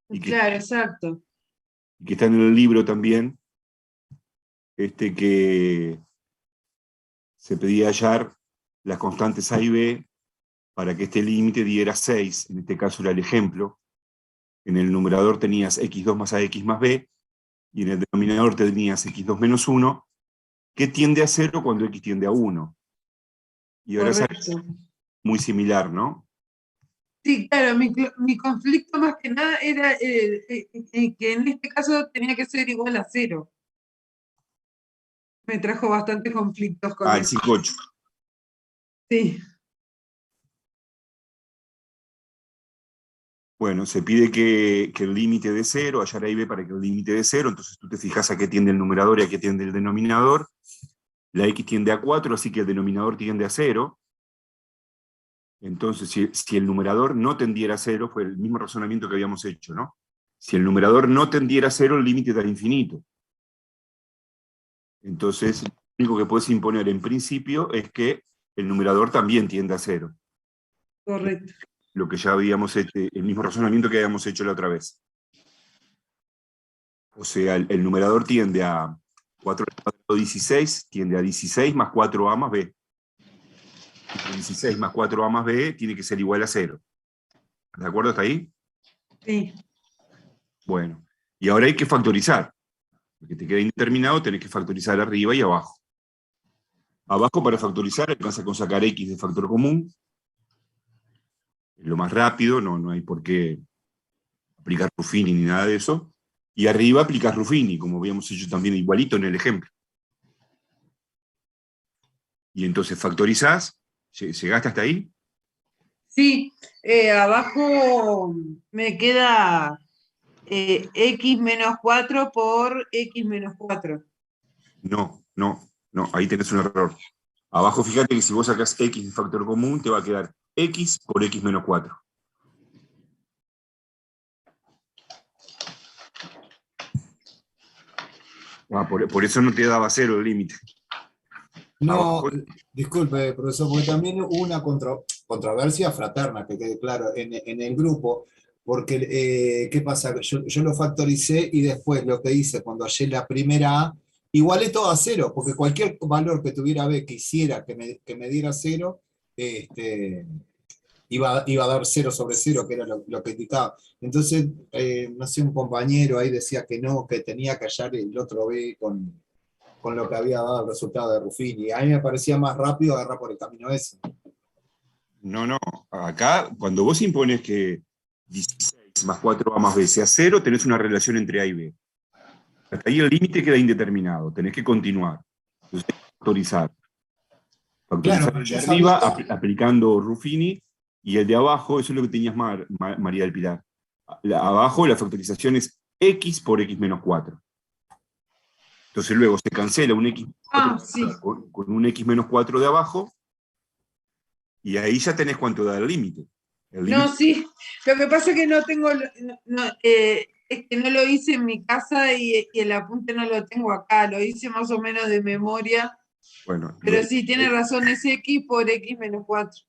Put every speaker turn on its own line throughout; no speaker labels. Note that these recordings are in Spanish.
y
Claro, exacto.
que está en el libro también, que se pedía hallar las constantes A y B para que este límite diera 6, en este caso era el ejemplo. En el numerador tenías x2 más ax más b, y en el denominador tenías x2 menos 1, que tiende a 0 cuando x tiende a 1. Y ahora es
Correcto.
muy similar, ¿no?
Sí, claro, mi conflicto más que nada era que en este caso tenía que ser igual a 0. Me trajo bastantes conflictos con
Ah, el
eso.
5,8.
Sí,
Bueno, se pide que el límite de 0, hallar A y B para que el límite de 0, entonces tú te fijas a qué tiende el numerador y a qué tiende el denominador. La x tiende a 4, así que el denominador tiende a 0. Entonces, si el numerador no tendiera a 0, fue el mismo razonamiento que habíamos hecho, ¿no? Si el numerador no tendiera a 0, el límite da infinito. Entonces, lo único que puedes imponer en principio es que el numerador también tiende a 0.
correcto.
Lo que ya habíamos hecho, el mismo razonamiento que habíamos hecho la otra vez. O sea, el numerador tiende a 4 al cuadrado 16, tiende a 16 más 4a más b. 16 más 4a más b tiene que ser igual a 0. ¿De acuerdo hasta ahí?
Sí.
Bueno, y ahora hay que factorizar. Porque te queda indeterminado, tenés que factorizar arriba y abajo. Abajo, para factorizar, alcanza con sacar x de factor común. Es lo más rápido, no hay por qué aplicar Ruffini ni nada de eso. Y arriba aplicas Ruffini, como habíamos hecho también igualito en el ejemplo. Y entonces factorizás, ¿llegaste hasta ahí?
Sí, abajo me queda x menos 4 por x menos 4.
No, ahí tenés un error. Abajo, fíjate que si vos sacás x de factor común, te va a quedar x por x menos 4. Por eso no te daba 0 el límite.
No,
Abajo,
disculpe, profesor, porque también hubo una controversia fraterna, que quede claro, en el grupo, porque, ¿qué pasa? Yo lo factoricé y después lo que hice cuando hallé la primera A, igualé todo a 0, porque cualquier valor que tuviera B que hiciera que me diera 0, este, iba a dar 0/0, que era lo que indicaba. Entonces, no sé, un compañero ahí decía que no, que tenía que hallar el otro B con lo que había dado el resultado de Ruffini. A mí me parecía más rápido agarrar por el camino ese.
no. Acá, cuando vos impones que 16 más 4a más b sea 0, tenés una relación entre A y B. Hasta ahí el límite queda indeterminado, tenés que continuar. Entonces, hay que factorizar.
Claro,
Factorizar
pero
el
yo
de
sabía.
arriba aplicando Ruffini, y el de abajo, eso es lo que tenías María del Pilar. Abajo la factorización es x por x menos 4. Entonces luego se cancela un x
Ah, sí.
con un x menos 4 de abajo, y ahí ya tenés cuánto da el límite. El
No,
límite,
sí. Lo que pasa es que no tengo, es que no lo hice en mi casa y el apunte no lo tengo acá. Lo hice más o menos de memoria.
bueno,
Pero sí, tiene razón, es x por x menos 4.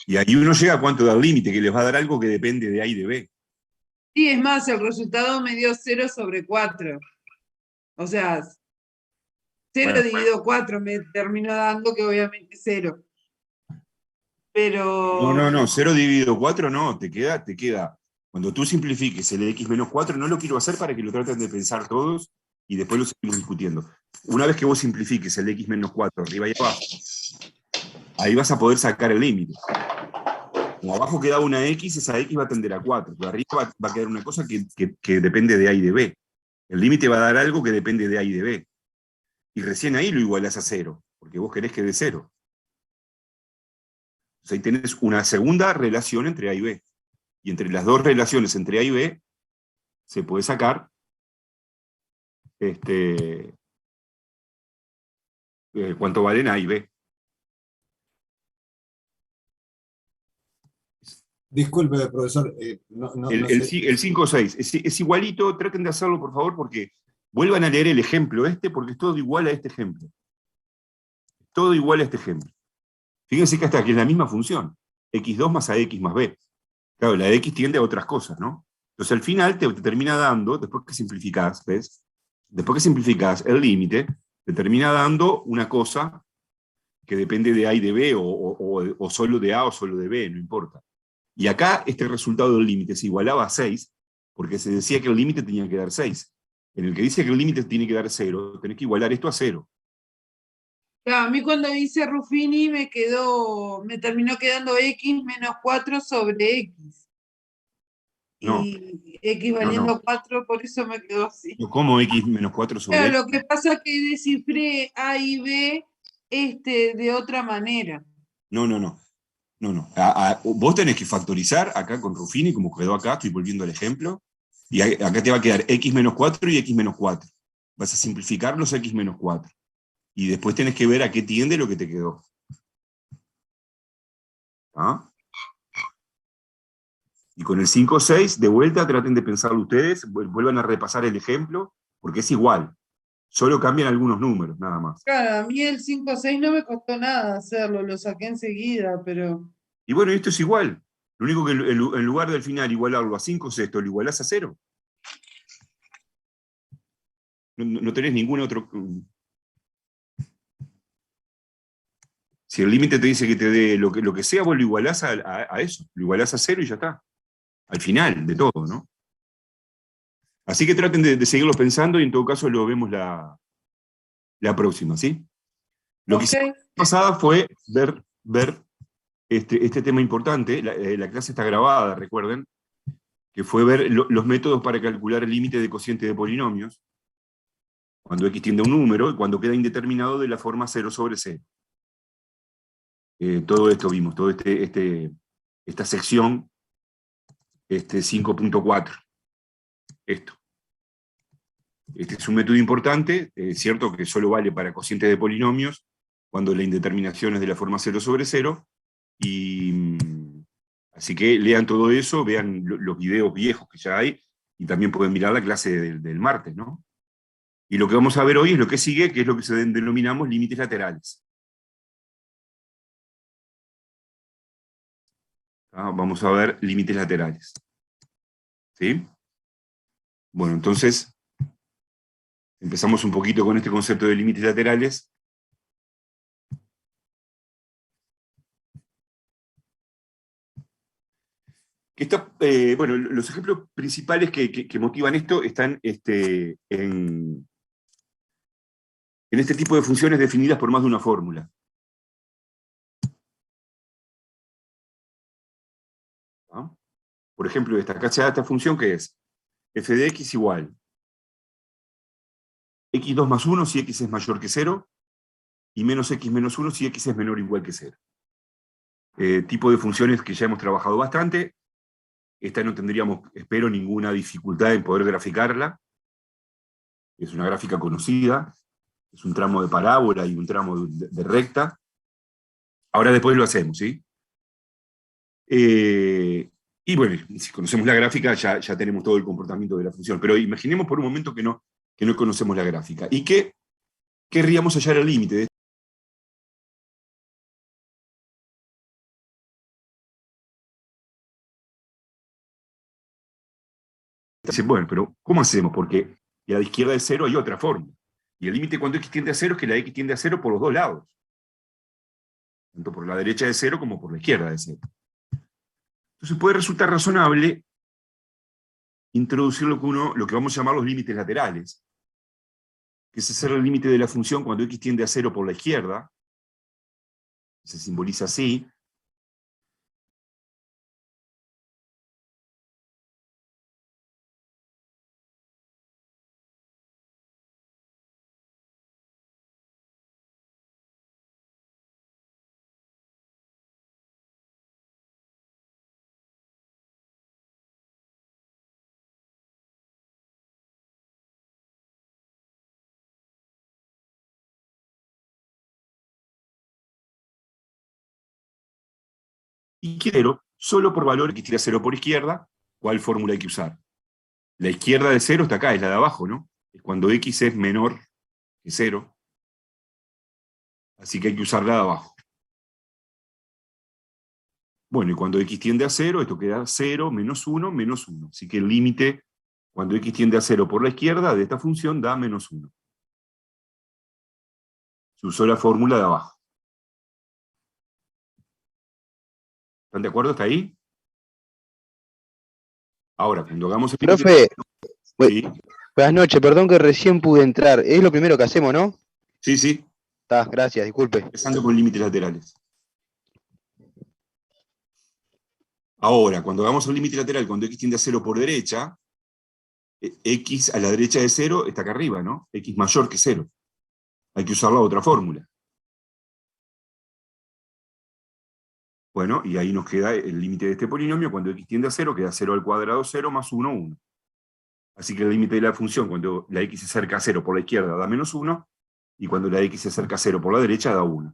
y ahí uno llega a cuánto da el límite, que les va a dar algo que depende de A y de B.
Sí, es más, el resultado me dio 0/4. O sea, 0
Bueno,
dividido 4 me terminó dando, que obviamente es 0. Pero,
no, 0 dividido 4 no, te queda. Cuando tú simplifiques el x menos 4, no lo quiero hacer para que lo traten de pensar todos y después lo seguimos discutiendo. Una vez que vos simplifiques el x menos 4 arriba y abajo, ahí vas a poder sacar el límite. Como abajo queda una x, esa x va a tender a 4, pero arriba va a quedar una cosa que depende de A y de B. El límite va a dar algo que depende de A y de B. Y recién ahí lo igualás a 0, porque vos querés que dé 0. Entonces ahí tenés una segunda relación entre A y B. Y entre las dos relaciones entre A y B se puede sacar cuánto valen A y B.
Disculpe, profesor, no sé.
El 5 o 6 es igualito, traten de hacerlo por favor, porque vuelvan a leer el ejemplo porque es todo igual a este ejemplo. Todo igual a este ejemplo. Fíjense que hasta aquí es la misma función. x2 más ax más b. Claro, la x tiende a otras cosas, ¿no? Entonces al final te termina dando, después que simplificás, ¿ves? Después que simplificás el límite, te termina dando una cosa que depende de A y de B, o solo de A o solo de B, no importa. Y acá este resultado del límite se igualaba a 6, porque se decía que el límite tenía que dar 6. En el que dice que el límite tiene que dar 0, tenés que igualar esto a 0.
Claro, a mí cuando hice Ruffini me terminó quedando x menos 4 sobre x.
No,
Y x
no,
valiendo
no.
4, por eso me quedó así.
No, ¿cómo x menos 4 sobre
Claro,
x?
lo que pasa es que descifré A y B de otra manera.
No, no, no. No, no. Vos tenés que factorizar acá con Ruffini, como quedó acá, estoy volviendo al ejemplo, y acá te va a quedar x menos 4 y x menos 4. Vas a simplificar los x menos 4. Y después tenés que ver a qué tiende lo que te quedó. ¿Ah? Y con el 5 o 6, de vuelta, traten de pensarlo ustedes, vuelvan a repasar el ejemplo, porque es igual. Solo cambian algunos números, nada más.
Claro, a mí el 5-6 no me costó nada hacerlo, lo saqué enseguida, pero
Y bueno, esto es igual. Lo único que en lugar del final igualarlo a 5 sextos, lo igualás a 0. No tenés ningún otro. Si el límite te dice que te dé lo que sea, vos lo igualás a eso. Lo igualás a 0 y ya está. Al final de todo, ¿no? Así que traten de seguirlo pensando y en todo caso lo vemos la próxima, ¿sí? Lo que
ok.
hicimos la pasada fue ver este tema importante. La clase está grabada, recuerden, que fue ver los métodos para calcular el límite de cociente de polinomios, cuando x tiende a un número y cuando queda indeterminado de la forma 0 sobre 0. Todo esto vimos, toda esta sección 5.4. Esto. Este es un método importante, es cierto que solo vale para cocientes de polinomios, cuando la indeterminación es de la forma 0 sobre 0, y así que lean todo eso, vean los videos viejos que ya hay, y también pueden mirar la clase del martes, ¿no? Y lo que vamos a ver hoy es lo que sigue, que es lo que se denominamos límites laterales. Vamos a ver límites laterales. ¿Sí? Bueno, entonces, empezamos un poquito con este concepto de límites laterales. Bueno, los ejemplos principales que motivan esto están en este tipo de funciones definidas por más de una fórmula. ¿No? Por ejemplo, acá se da esta función que es f de x igual x2 más 1 si x es mayor que 0, y menos x menos 1 si x es menor o igual que 0. Tipo de funciones que ya hemos trabajado bastante. Esta no tendríamos, espero, ninguna dificultad en poder graficarla. Es una gráfica conocida, es un tramo de parábola y un tramo de recta. Ahora después lo hacemos, ¿sí? Y bueno, si conocemos la gráfica ya tenemos todo el comportamiento de la función, pero imaginemos por un momento que no conocemos la gráfica y que querríamos hallar el límite de Dice, bueno, pero ¿cómo hacemos? Porque a la izquierda de 0 hay otra fórmula. Y el límite cuando x tiende a 0 es que la x tiende a 0 por los dos lados. Tanto por la derecha de 0 como por la izquierda de 0. Entonces puede resultar razonable introducir lo que vamos a llamar los límites laterales, que es hacer el límite de la función cuando x tiende a 0 por la izquierda, se simboliza así, y quiero, solo por valor x tiende a 0 por izquierda, ¿cuál fórmula hay que usar? La izquierda de 0 está acá, es la de abajo, ¿no? Es cuando x es menor que 0. Así que hay que usar la de abajo. Bueno, y cuando x tiende a 0, esto queda 0, menos 1, menos 1. Así que el límite, cuando x tiende a 0 por la izquierda, de esta función da menos 1. Se usó la fórmula de abajo. ¿Están de acuerdo hasta ahí? Ahora, cuando hagamos el límite...
Profe,
Sí,
buenas noches, perdón que recién pude entrar. Es lo primero que hacemos, ¿no?
sí, sí.
Está, gracias, disculpe.
Empezando con límites laterales. Ahora, cuando hagamos el límite lateral, cuando x tiende a 0 por derecha, x a la derecha de 0 está acá arriba, ¿no? X mayor que 0. Hay que usar la otra fórmula. Bueno, y ahí nos queda el límite de este polinomio, cuando x tiende a 0, queda 0 al cuadrado 0 más 1, 1. Así que el límite de la función, cuando la x se acerca a 0 por la izquierda, da menos 1, y cuando la x se acerca a 0 por la derecha, da 1.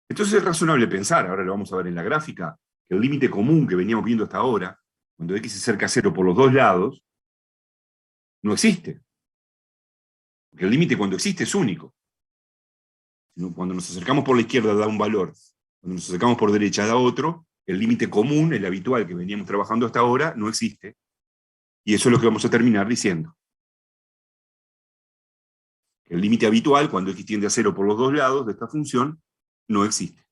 Entonces es razonable pensar, ahora lo vamos a ver en la gráfica, que el límite común que veníamos viendo hasta ahora, cuando x se acerca a 0 por los dos lados, no existe. Porque el límite cuando existe es único. Cuando nos acercamos por la izquierda da un valor, cuando nos acercamos por derecha da otro, el límite común, el habitual que veníamos trabajando hasta ahora, no existe. Y eso es lo que vamos a terminar diciendo. El límite habitual, cuando x tiende a 0 por los dos lados de esta función, no existe.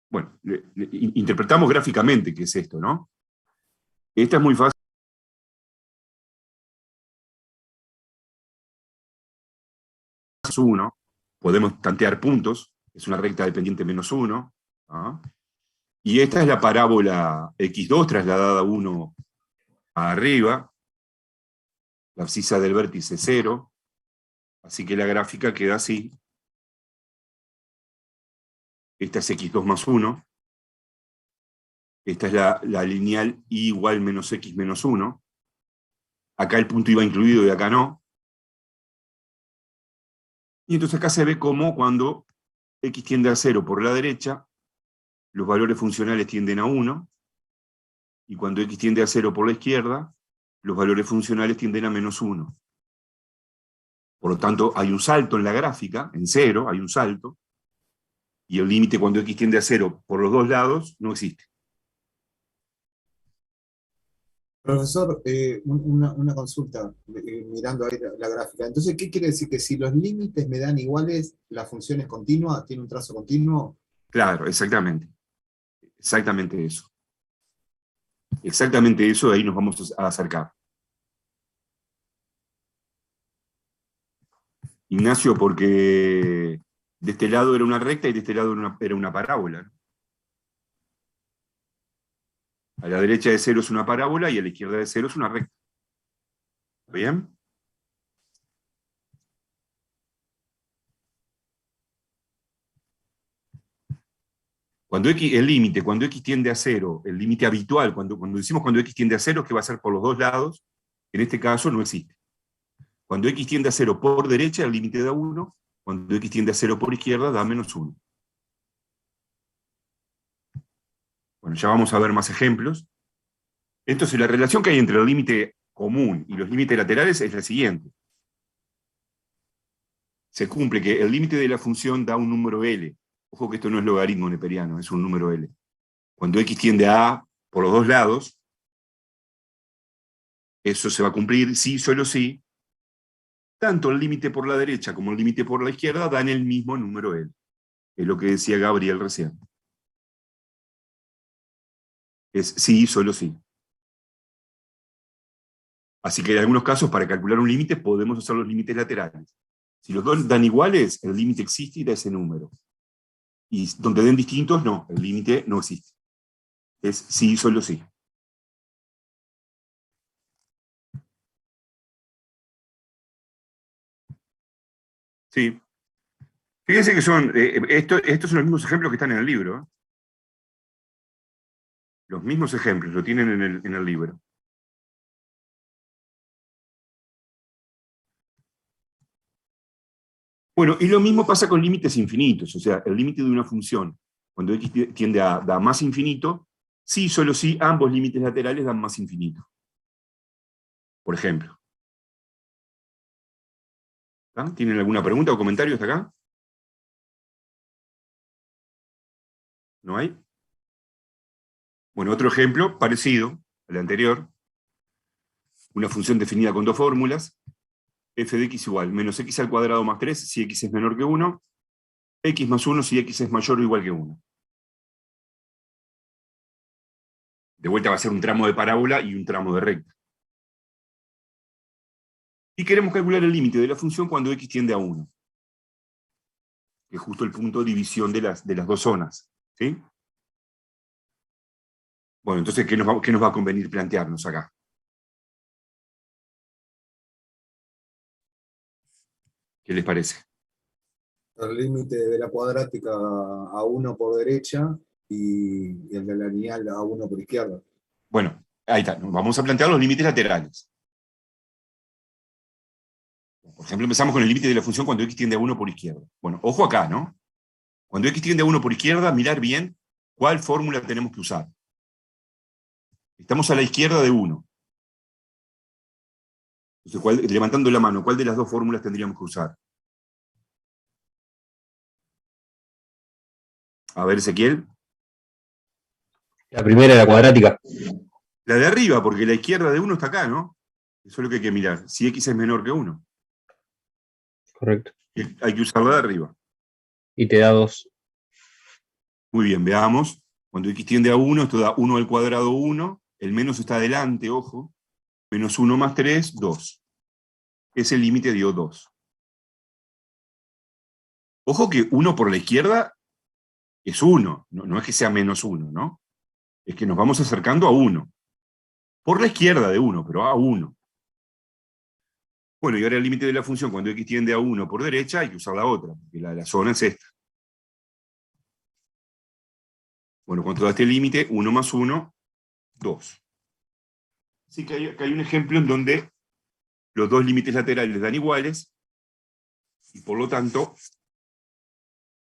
Bueno, interpretamos gráficamente qué es esto, ¿no? Esta es muy fácil. Uno, podemos tantear puntos, es una recta dependiente menos 1. ¿Ah? Y esta es la parábola x2 trasladada 1 arriba, la abscisa del vértice 0, así que la gráfica queda así. Esta es x2 más 1, esta es la lineal y igual menos x menos 1, acá el punto iba incluido y acá no, y entonces acá se ve cómo cuando x tiende a 0 por la derecha, los valores funcionales tienden a 1, y cuando x tiende a 0 por la izquierda, los valores funcionales tienden a menos 1. Por lo tanto, hay un salto en la gráfica, en 0, hay un salto, y el límite cuando x tiende a 0 por los dos lados no existe.
Profesor, una consulta, mirando ahí la gráfica. Entonces, ¿qué quiere decir? Que si los límites me dan iguales, la función es continua, tiene un trazo continuo.
Claro, exactamente. Exactamente eso. Exactamente eso, ahí nos vamos a acercar. Ignacio, porque de este lado era una recta y de este lado era una parábola, ¿no? A la derecha de 0 es una parábola y a la izquierda de 0 es una recta. ¿Bien? Cuando el límite, cuando x tiende a 0, el límite habitual, cuando decimos cuando x tiende a 0, que va a ser por los dos lados, en este caso no existe. Cuando x tiende a 0 por derecha, el límite da 1, cuando x tiende a 0 por izquierda, da menos 1. Bueno, ya vamos a ver más ejemplos. Entonces, la relación que hay entre el límite común y los límites laterales es la siguiente. Se cumple que el límite de la función da un número L. Ojo que esto no es logaritmo neperiano, es un número L. Cuando x tiende a A por los dos lados, eso se va a cumplir sí, solo sí. Tanto el límite por la derecha como el límite por la izquierda dan el mismo número L. Es lo que decía Gabriel recién. Es sí, solo sí. Así que en algunos casos, para calcular un límite, podemos usar los límites laterales. Si los dos dan iguales, el límite existe y da ese número. Y donde den distintos, no, el límite no existe. Es sí, solo sí. Sí. Fíjense que estos son los mismos ejemplos que están en el libro. ¿Eh? Los mismos ejemplos, lo tienen en el libro. Bueno, y lo mismo pasa con límites infinitos, o sea, el límite de una función, cuando x tiende a dar más infinito, sí, solo sí, ambos límites laterales dan más infinito. Por ejemplo. ¿Ah? ¿Tienen alguna pregunta o comentario hasta acá? ¿No hay? Bueno, otro ejemplo parecido al anterior. Una función definida con dos fórmulas. F de x igual menos x al cuadrado más 3 si x es menor que 1. X más 1 si x es mayor o igual que 1. De vuelta va a ser un tramo de parábola y un tramo de recta. Y queremos calcular el límite de la función cuando x tiende a 1. Que es justo el punto de división de las dos zonas. ¿Sí? Bueno, entonces, ¿qué nos va a convenir plantearnos acá? ¿Qué les parece?
El límite de la cuadrática a 1 por derecha y el de la lineal a 1 por izquierda.
Bueno, ahí está. Vamos a plantear los límites laterales. Por ejemplo, empezamos con el límite de la función cuando x tiende a 1 por izquierda. Bueno, ojo acá, ¿no? Cuando x tiende a 1 por izquierda, mirar bien cuál fórmula tenemos que usar. Estamos a la izquierda de 1. Entonces, levantando la mano, ¿cuál de las dos fórmulas tendríamos que usar? A ver, Ezequiel.
La primera, la cuadrática.
La de arriba, porque la izquierda de 1 está acá, ¿no? Eso es lo que hay que mirar. Si x es menor que 1.
Correcto.
Hay que usar la de arriba.
Y te da 2.
Muy bien, veamos. Cuando x tiende a 1, esto da 1 al cuadrado 1. El menos está adelante, ojo. Menos 1 más 3, 2. Ese límite dio 2. Ojo que 1 por la izquierda es 1. No es que sea menos 1, ¿no? Es que nos vamos acercando a 1. Por la izquierda de 1, pero a 1. Bueno, y ahora el límite de la función, cuando x tiende a 1 por derecha, hay que usar la otra, porque la zona es esta. Bueno, cuando da este límite, 1 más 1, 2. Así que hay un ejemplo en donde los dos límites laterales dan iguales, y por lo tanto,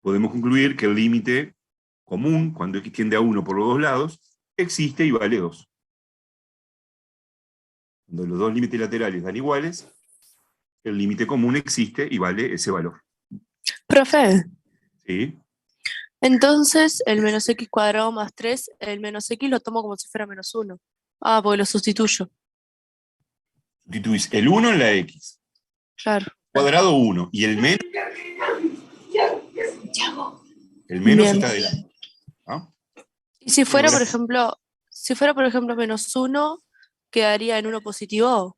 podemos concluir que el límite común, cuando x tiende a 1 por los dos lados, existe y vale 2. Cuando los dos límites laterales dan iguales, el límite común existe y vale ese valor.
Profe,
¿Sí?
entonces el menos x cuadrado más 3, el menos x lo tomo como si fuera menos 1. Ah, porque lo sustituyo.
Sustituís el 1 en la x.
Claro.
Cuadrado 1. Y el menos. El menos
Bien.
está adelante. ¿Ah?
Y si fuera,
Bueno,
por ejemplo, menos 1, quedaría en 1 positivo.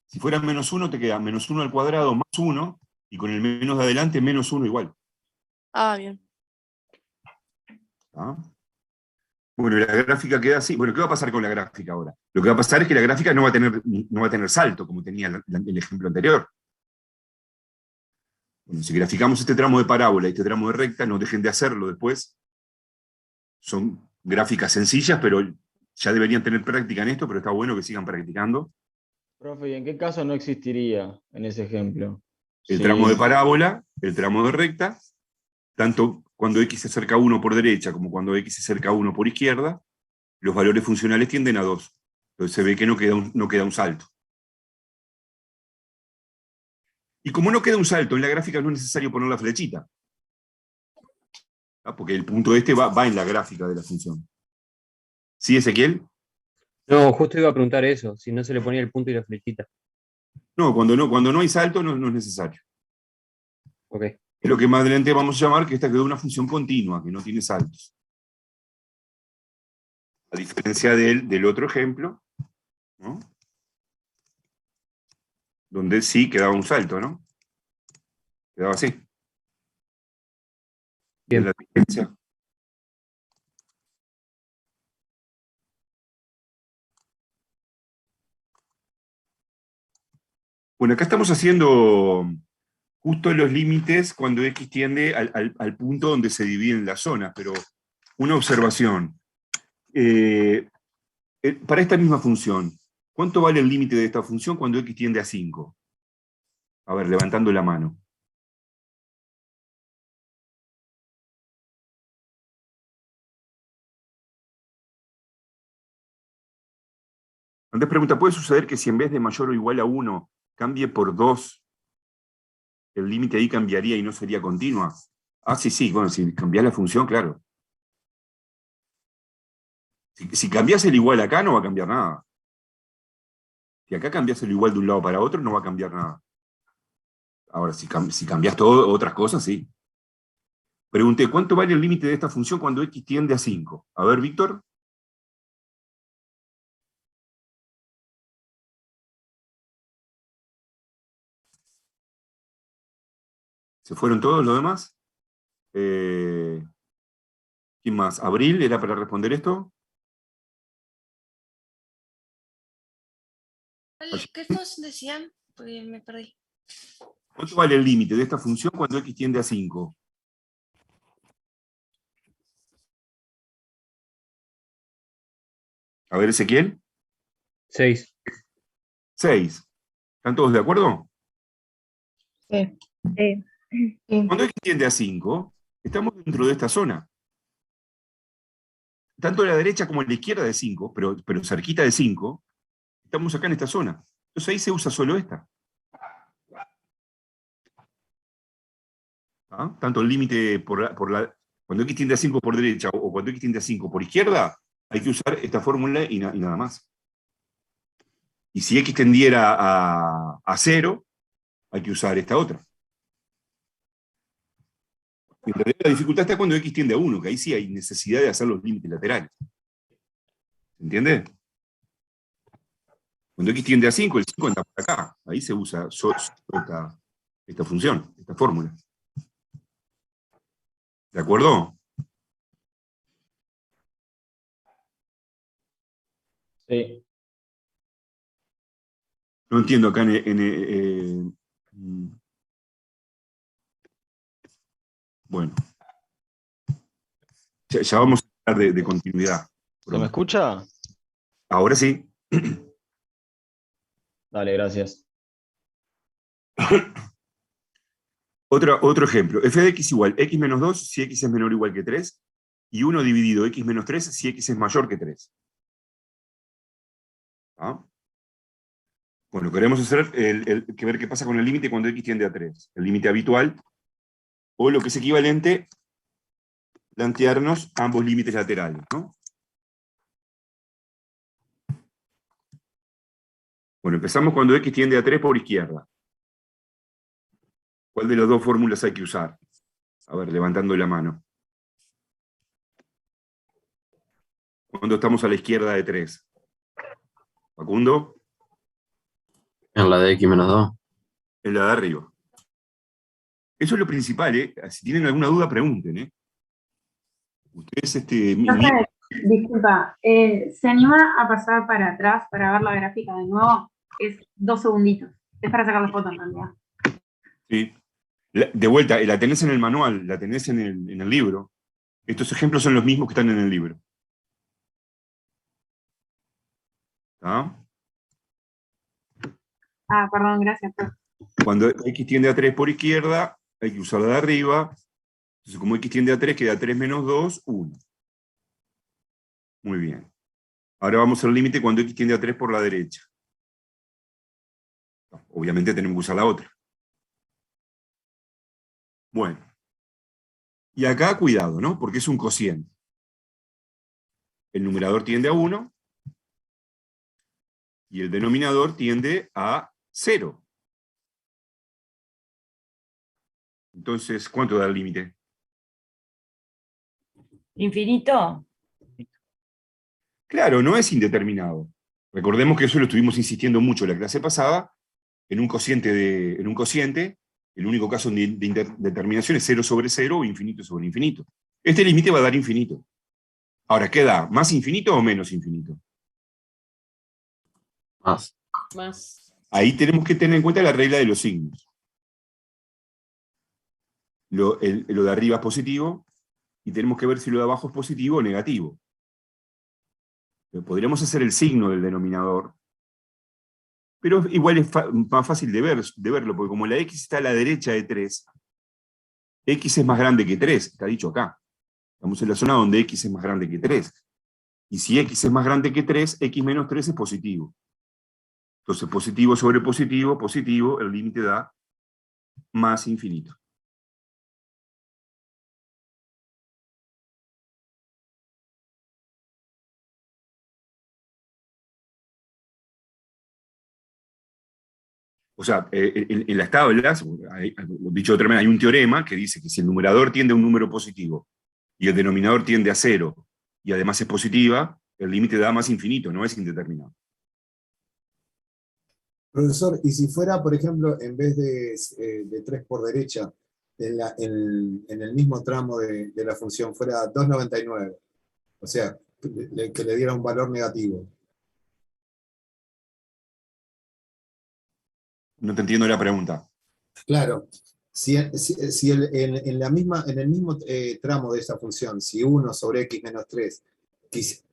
si fuera menos 1, te queda menos 1 al cuadrado más 1, y con el menos de adelante, menos 1 igual.
Ah, bien.
¿Ah? Bueno, la gráfica queda así. Bueno, ¿qué va a pasar con la gráfica ahora? Lo que va a pasar es que la gráfica no va a tener salto, como tenía el ejemplo anterior. Bueno, si graficamos este tramo de parábola y este tramo de recta, no dejen de hacerlo después. Son gráficas sencillas, pero ya deberían tener práctica en esto, pero está bueno que sigan practicando.
Profe, ¿y en qué caso no existiría en ese ejemplo?
El
Sí.
tramo de parábola, el tramo de recta, tanto cuando x se acerca a 1 por derecha como cuando x se acerca a 1 por izquierda, los valores funcionales tienden a 2. Entonces se ve que no queda un salto. Y como no queda un salto, en la gráfica no es necesario poner la flechita. ¿Ah? Porque el punto este va en la gráfica de la función. ¿Sí, Ezequiel?
No, justo iba a preguntar eso, si no se le ponía el punto y la flechita.
No, cuando no hay salto no es necesario.
Ok.
Es lo que más adelante vamos a llamar que esta quedó una función continua, que no tiene saltos. A diferencia del otro ejemplo, ¿no? Donde sí quedaba un salto, ¿no? Quedaba así.
Bien.
De la diferencia. Bueno, acá estamos haciendo justo los límites cuando x tiende al punto donde se dividen las zonas, pero una observación. Para esta misma función, ¿cuánto vale el límite de esta función cuando x tiende a 5? A ver, levantando la mano. Antes pregunta, ¿puede suceder que si en vez de mayor o igual a 1 cambie por 2, el límite ahí cambiaría y no sería continua? Ah, sí, bueno, si cambiás la función, claro. Si cambiás el igual acá, no va a cambiar nada. Si acá cambiás el igual de un lado para otro, no va a cambiar nada. Ahora, si cambiás todo, otras cosas, sí. Pregunté, ¿cuánto vale el límite de esta función cuando x tiende a 5? A ver, Víctor. ¿Se fueron todos los demás? ¿Quién más? ¿Abril era para responder esto?
¿Qué estos decían? Pues me perdí.
¿Cuánto vale el límite de esta función cuando x tiende a 5? A ver, Ezequiel.
6.
6. ¿Están todos de acuerdo?
Sí.
Cuando x tiende a 5, estamos dentro de esta zona. Tanto a la derecha como a la izquierda de 5, pero cerquita de 5, estamos acá en esta zona. Entonces ahí se usa solo esta. ¿Ah? Tanto el límite cuando x tiende a 5 por derecha o cuando x tiende a 5 por izquierda, hay que usar esta fórmula y nada más. Y si x tendiera a 0, hay que usar esta otra. En realidad la dificultad está cuando x tiende a 1, que ahí sí hay necesidad de hacer los límites laterales. ¿Se entiende? Cuando x tiende a 5, el 5 anda por acá. Ahí se usa esta función, esta fórmula. ¿De acuerdo?
Sí.
No entiendo acá bueno. Ya vamos a hablar de continuidad.
¿Se me escucha?
Ahora sí.
Dale, gracias.
Otro ejemplo. F de x igual x menos 2 si x es menor o igual que 3, y 1 dividido x menos 3 si x es mayor que 3. ¿Ah? Bueno, queremos hacer que ver qué pasa con el límite cuando x tiende a 3. El límite habitual, o lo que es equivalente, plantearnos ambos límites laterales, ¿no? Bueno, empezamos cuando x tiende a 3 por izquierda. ¿Cuál de las dos fórmulas hay que usar? A ver, levantando la mano. Cuando estamos a la izquierda de 3. ¿Facundo?
En la de x menos 2.
En la de arriba. Eso es lo principal, ¿eh? Si tienen alguna duda, pregunten, ¿eh? Ustedes,
Profe, disculpa, ¿se anima a pasar para atrás para ver la gráfica de nuevo? Es 2 segunditos. Es para sacar la foto en realidad.
Sí. De vuelta, la tenés en el manual, la tenés en el libro. Estos ejemplos son los mismos que están en el libro. ¿Ah?
Ah, perdón, gracias, profe.
Cuando x tiende a 3 por izquierda, hay que usar la de arriba. Entonces, como x tiende a 3, queda 3 menos 2, 1. Muy bien. Ahora vamos al límite cuando x tiende a 3 por la derecha. Obviamente tenemos que usar la otra. Bueno. Y acá, cuidado, ¿no? Porque es un cociente. El numerador tiende a 1 y el denominador tiende a 0. Entonces, ¿cuánto da el límite?
¿Infinito?
Claro, no es indeterminado. Recordemos que eso lo estuvimos insistiendo mucho en la clase pasada. En un cociente, el único caso de indeterminación es 0 sobre 0 o infinito sobre infinito. Este límite va a dar infinito. Ahora, ¿qué da? ¿Más infinito o menos infinito?
Más.
Más.
Ahí tenemos que tener en cuenta la regla de los signos. Lo de arriba es positivo, y tenemos que ver si lo de abajo es positivo o negativo. Podríamos hacer el signo del denominador, pero igual es más fácil de verlo, porque como la x está a la derecha de 3, x es más grande que 3, está dicho acá. Estamos en la zona donde x es más grande que 3. Y si x es más grande que 3, x menos 3 es positivo. Entonces, positivo sobre positivo, positivo, el límite da más infinito. O sea, en las tablas, dicho de otra manera, hay un teorema que dice que si el numerador tiende a un número positivo y el denominador tiende a 0, y además es positiva, el límite da más infinito, no es indeterminado.
Profesor, y si fuera, por ejemplo, en vez de 3 por derecha, en el mismo tramo de la función fuera 2,99, o sea, que le diera un valor negativo.
No te entiendo la pregunta.
Claro, si en el mismo tramo de esa función, si 1 sobre x menos 3,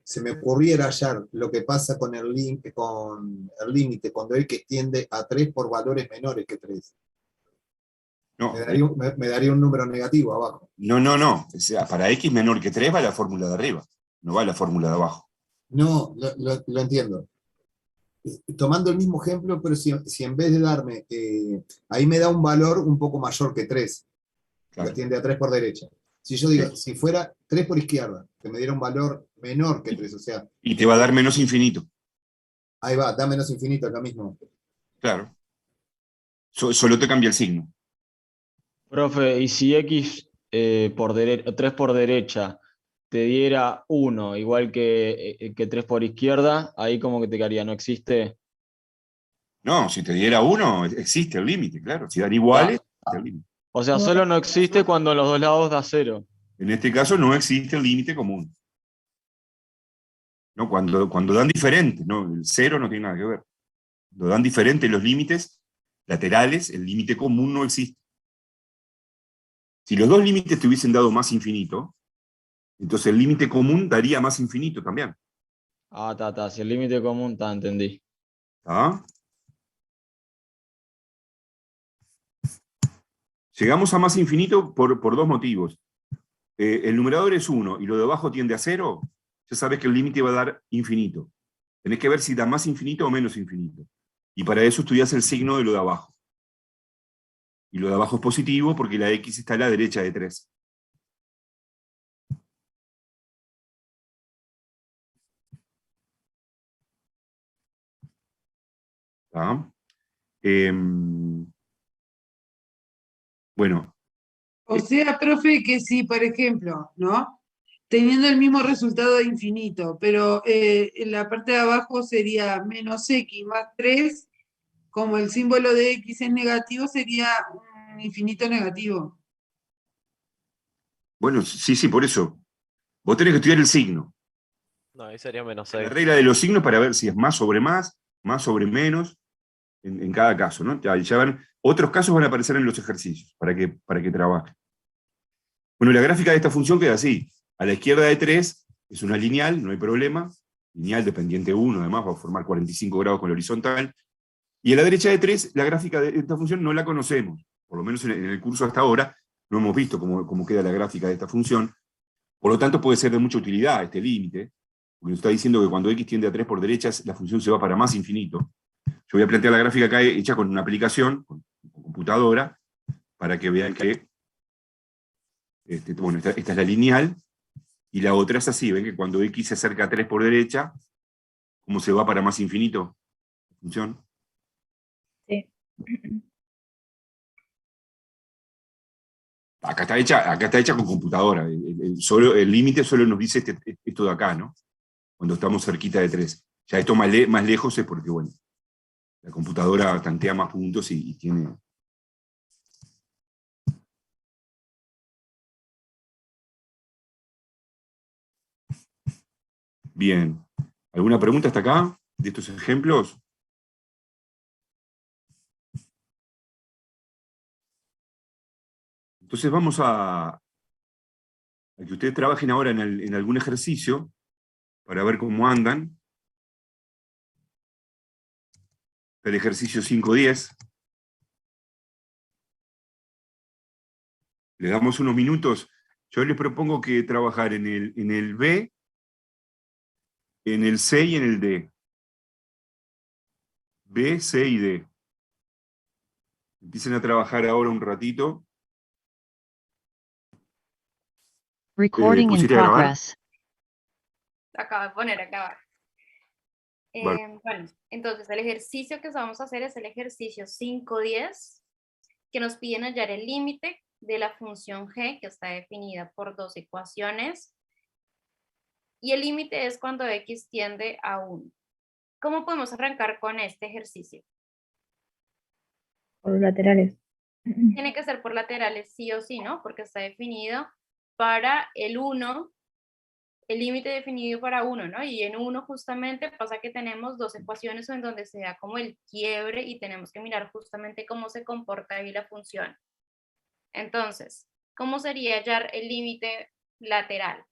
se me ocurriera hallar lo que pasa con el límite cuando x tiende a 3 por valores menores que 3.
No,
Me daría un número negativo abajo.
no. O sea, para x menor que 3 va la fórmula de arriba, no va la fórmula de abajo.
No, lo entiendo. Tomando el mismo ejemplo, pero si en vez de darme, ahí me da un valor un poco mayor que 3,
Claro.
que tiende a 3 por derecha. Si yo digo,
Sí.
si fuera 3 por izquierda, que me diera un valor menor que 3, o sea,
Y te va a dar menos infinito.
ahí va, da menos infinito acá mismo.
Claro. Solo te cambia el signo.
Profe, y si x 3 por derecha te diera 1, igual que 3 por izquierda, ahí como que te quedaría, no existe.
No, si te diera 1, existe el límite, claro. Si dan iguales, existe el límite.
O sea, solo no existe cuando en los dos lados da 0.
En este caso no existe el límite común. ¿No? Cuando dan diferentes, ¿no? El 0 no tiene nada que ver. Cuando dan diferentes los límites laterales, el límite común no existe. Si los dos límites te hubiesen dado más infinito, entonces el límite común daría más infinito también.
Ah, ta, si el límite común, entendí.
¿Ah? Llegamos a más infinito por dos motivos. El numerador es 1 y lo de abajo tiende a 0, ya sabes que el límite va a dar infinito. Tenés que ver si da más infinito o menos infinito. Y para eso estudias el signo de lo de abajo. Y lo de abajo es positivo porque la x está a la derecha de 3. ¿Ah? Bueno.
O sea, profe, que si, por ejemplo, ¿no? Teniendo el mismo resultado de infinito, pero en la parte de abajo sería menos x más 3, como el símbolo de x es negativo, sería un infinito negativo.
Bueno, sí, por eso. Vos tenés que estudiar el signo.
No, ahí sería menos
La
6.
regla de los signos para ver si es más sobre menos, en cada caso, ¿no? Ya otros casos van a aparecer en los ejercicios, para que trabajen. Bueno, la gráfica de esta función queda así. A la izquierda de 3 es una lineal, no hay problema. Lineal dependiente 1, además, va a formar 45 grados con la horizontal. Y a la derecha de 3, la gráfica de esta función no la conocemos. Por lo menos en el curso hasta ahora, no hemos visto cómo queda la gráfica de esta función. Por lo tanto, puede ser de mucha utilidad este límite, porque nos está diciendo que cuando x tiende a 3 por derecha, la función se va para más infinito. Yo voy a plantear la gráfica acá hecha con una aplicación, con computadora, para que vean que bueno, esta es la lineal, y la otra es así, ven que cuando x se acerca a 3 por derecha, ¿cómo se va para más infinito? ¿Función?
Sí.
Acá está hecha con computadora. El límite solo nos dice esto de acá, ¿no? Cuando estamos cerquita de 3. Ya esto más lejos es porque, bueno, la computadora tantea más puntos y tiene... Bien. ¿Alguna pregunta hasta acá de estos ejemplos? Entonces vamos a que ustedes trabajen ahora en algún ejercicio para ver cómo andan. El ejercicio 5.10. Le damos unos minutos. Yo les propongo que trabajar en el B, en el C y en el D. B, C y D. Empiecen a trabajar ahora un ratito.
Recording in
¿Pusiste a grabar?
Acaba de poner, acaba.
Vale.
Bueno, entonces el ejercicio que vamos a hacer es el ejercicio 5.10, que nos piden hallar el límite de la función g, que está definida por dos ecuaciones, y el límite es cuando x tiende a 1. ¿Cómo podemos arrancar con este ejercicio?
Por los laterales.
Tiene que ser por laterales sí o sí, ¿no? Porque está definido para el 1, el límite definido para 1, ¿no? Y en 1 justamente pasa que tenemos dos ecuaciones en donde se da como el quiebre y tenemos que mirar justamente cómo se comporta ahí la función. Entonces, ¿cómo sería hallar el límite lateral?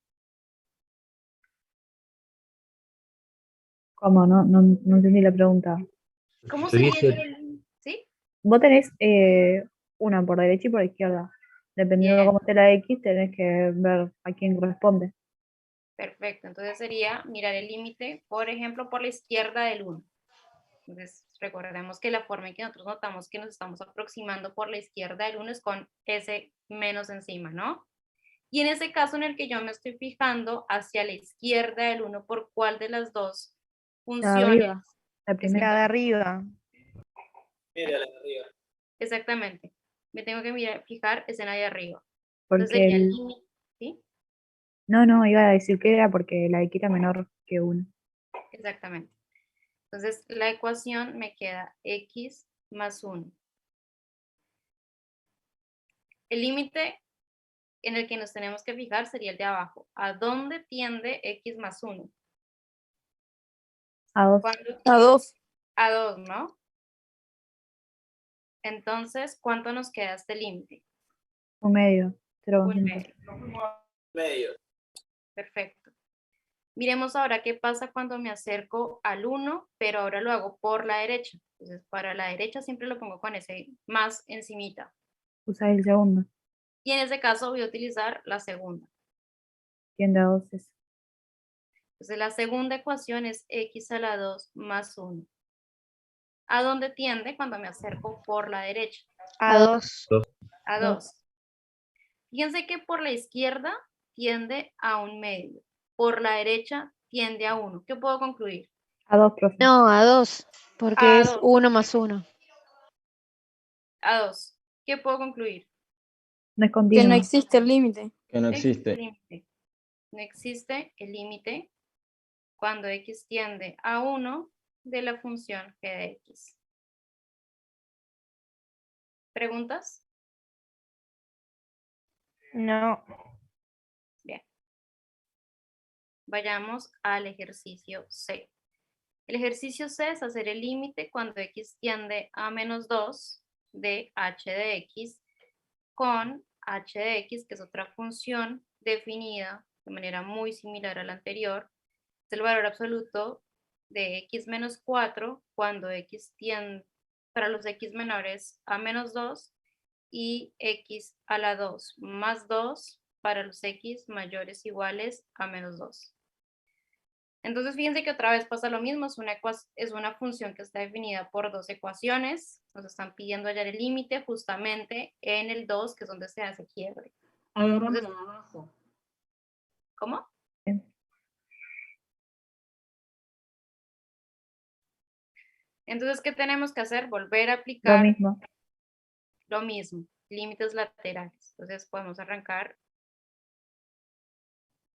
¿Cómo? No entendí la pregunta.
¿Cómo
Sería
sería
ese-
el... ¿Sí?
Vos tenés una por derecha y por izquierda. Dependiendo de
Bien,
cómo esté la X, tenés que ver a quién corresponde.
perfecto. Entonces sería mirar el límite, por ejemplo, por la izquierda del 1. Entonces, recordemos que la forma en que nosotros notamos que nos estamos aproximando por la izquierda del 1 es con ese menos encima, ¿no? Y en ese caso en el que yo me estoy fijando hacia la izquierda del 1, ¿por cuál de las dos
La de
funciones?
arriba, la
Es que
primera.
La de arriba.
exactamente. Me tengo que mirar, fijar es en la de arriba. Entonces
Porque
sería el límite, ¿sí?
No, iba a decir que era porque la X era menor que 1.
Exactamente. Entonces la ecuación me queda x más 1. El límite en el que nos tenemos que fijar sería el de abajo. ¿A dónde tiende x más 1?
A 2.
A 2.
A 2, ¿no? Entonces, ¿cuánto nos queda este límite?
1/2.
1/2.
1/2.
Perfecto. Miremos ahora qué pasa cuando me acerco al 1, pero ahora lo hago por la derecha. Entonces, para la derecha siempre lo pongo con ese más encimita.
Usás el segundo.
Y en ese caso voy a utilizar la segunda.
Tiende a 2 es.
Entonces, la segunda ecuación es x a la 2 más 1. ¿A dónde tiende cuando me acerco por la derecha?
A 2.
A 2. Fíjense que por la izquierda tiende a 1/2. Por la derecha tiende a 1. ¿Qué puedo concluir?
A 2, profe.
No, a 2. Porque
A
es
2.
1 más 1.
A 2. ¿Qué puedo concluir?
No es
Que no
continuo.
existe el límite.
Que no
No existe
existe.
el límite. No existe el límite cuando x tiende a 1 de la función g de x. ¿Preguntas?
No.
Bien. Vayamos al ejercicio C. El ejercicio C es hacer el límite cuando x tiende a menos 2 de h de x con h de x, que es otra función definida de manera muy similar a la anterior. Es el valor absoluto de x menos 4 cuando x tiende para los x menores a menos 2 y x a la 2 más 2 para los x mayores iguales a menos 2. Entonces, fíjense que otra vez pasa lo mismo, es una función que está definida por dos ecuaciones. Nos están pidiendo hallar el límite justamente en el 2, que es donde se hace quiebre. Entonces,
abajo.
¿cómo? Entonces, ¿qué tenemos que hacer? Volver a
Lo
aplicar
mismo.
lo mismo, límites laterales. Entonces, podemos arrancar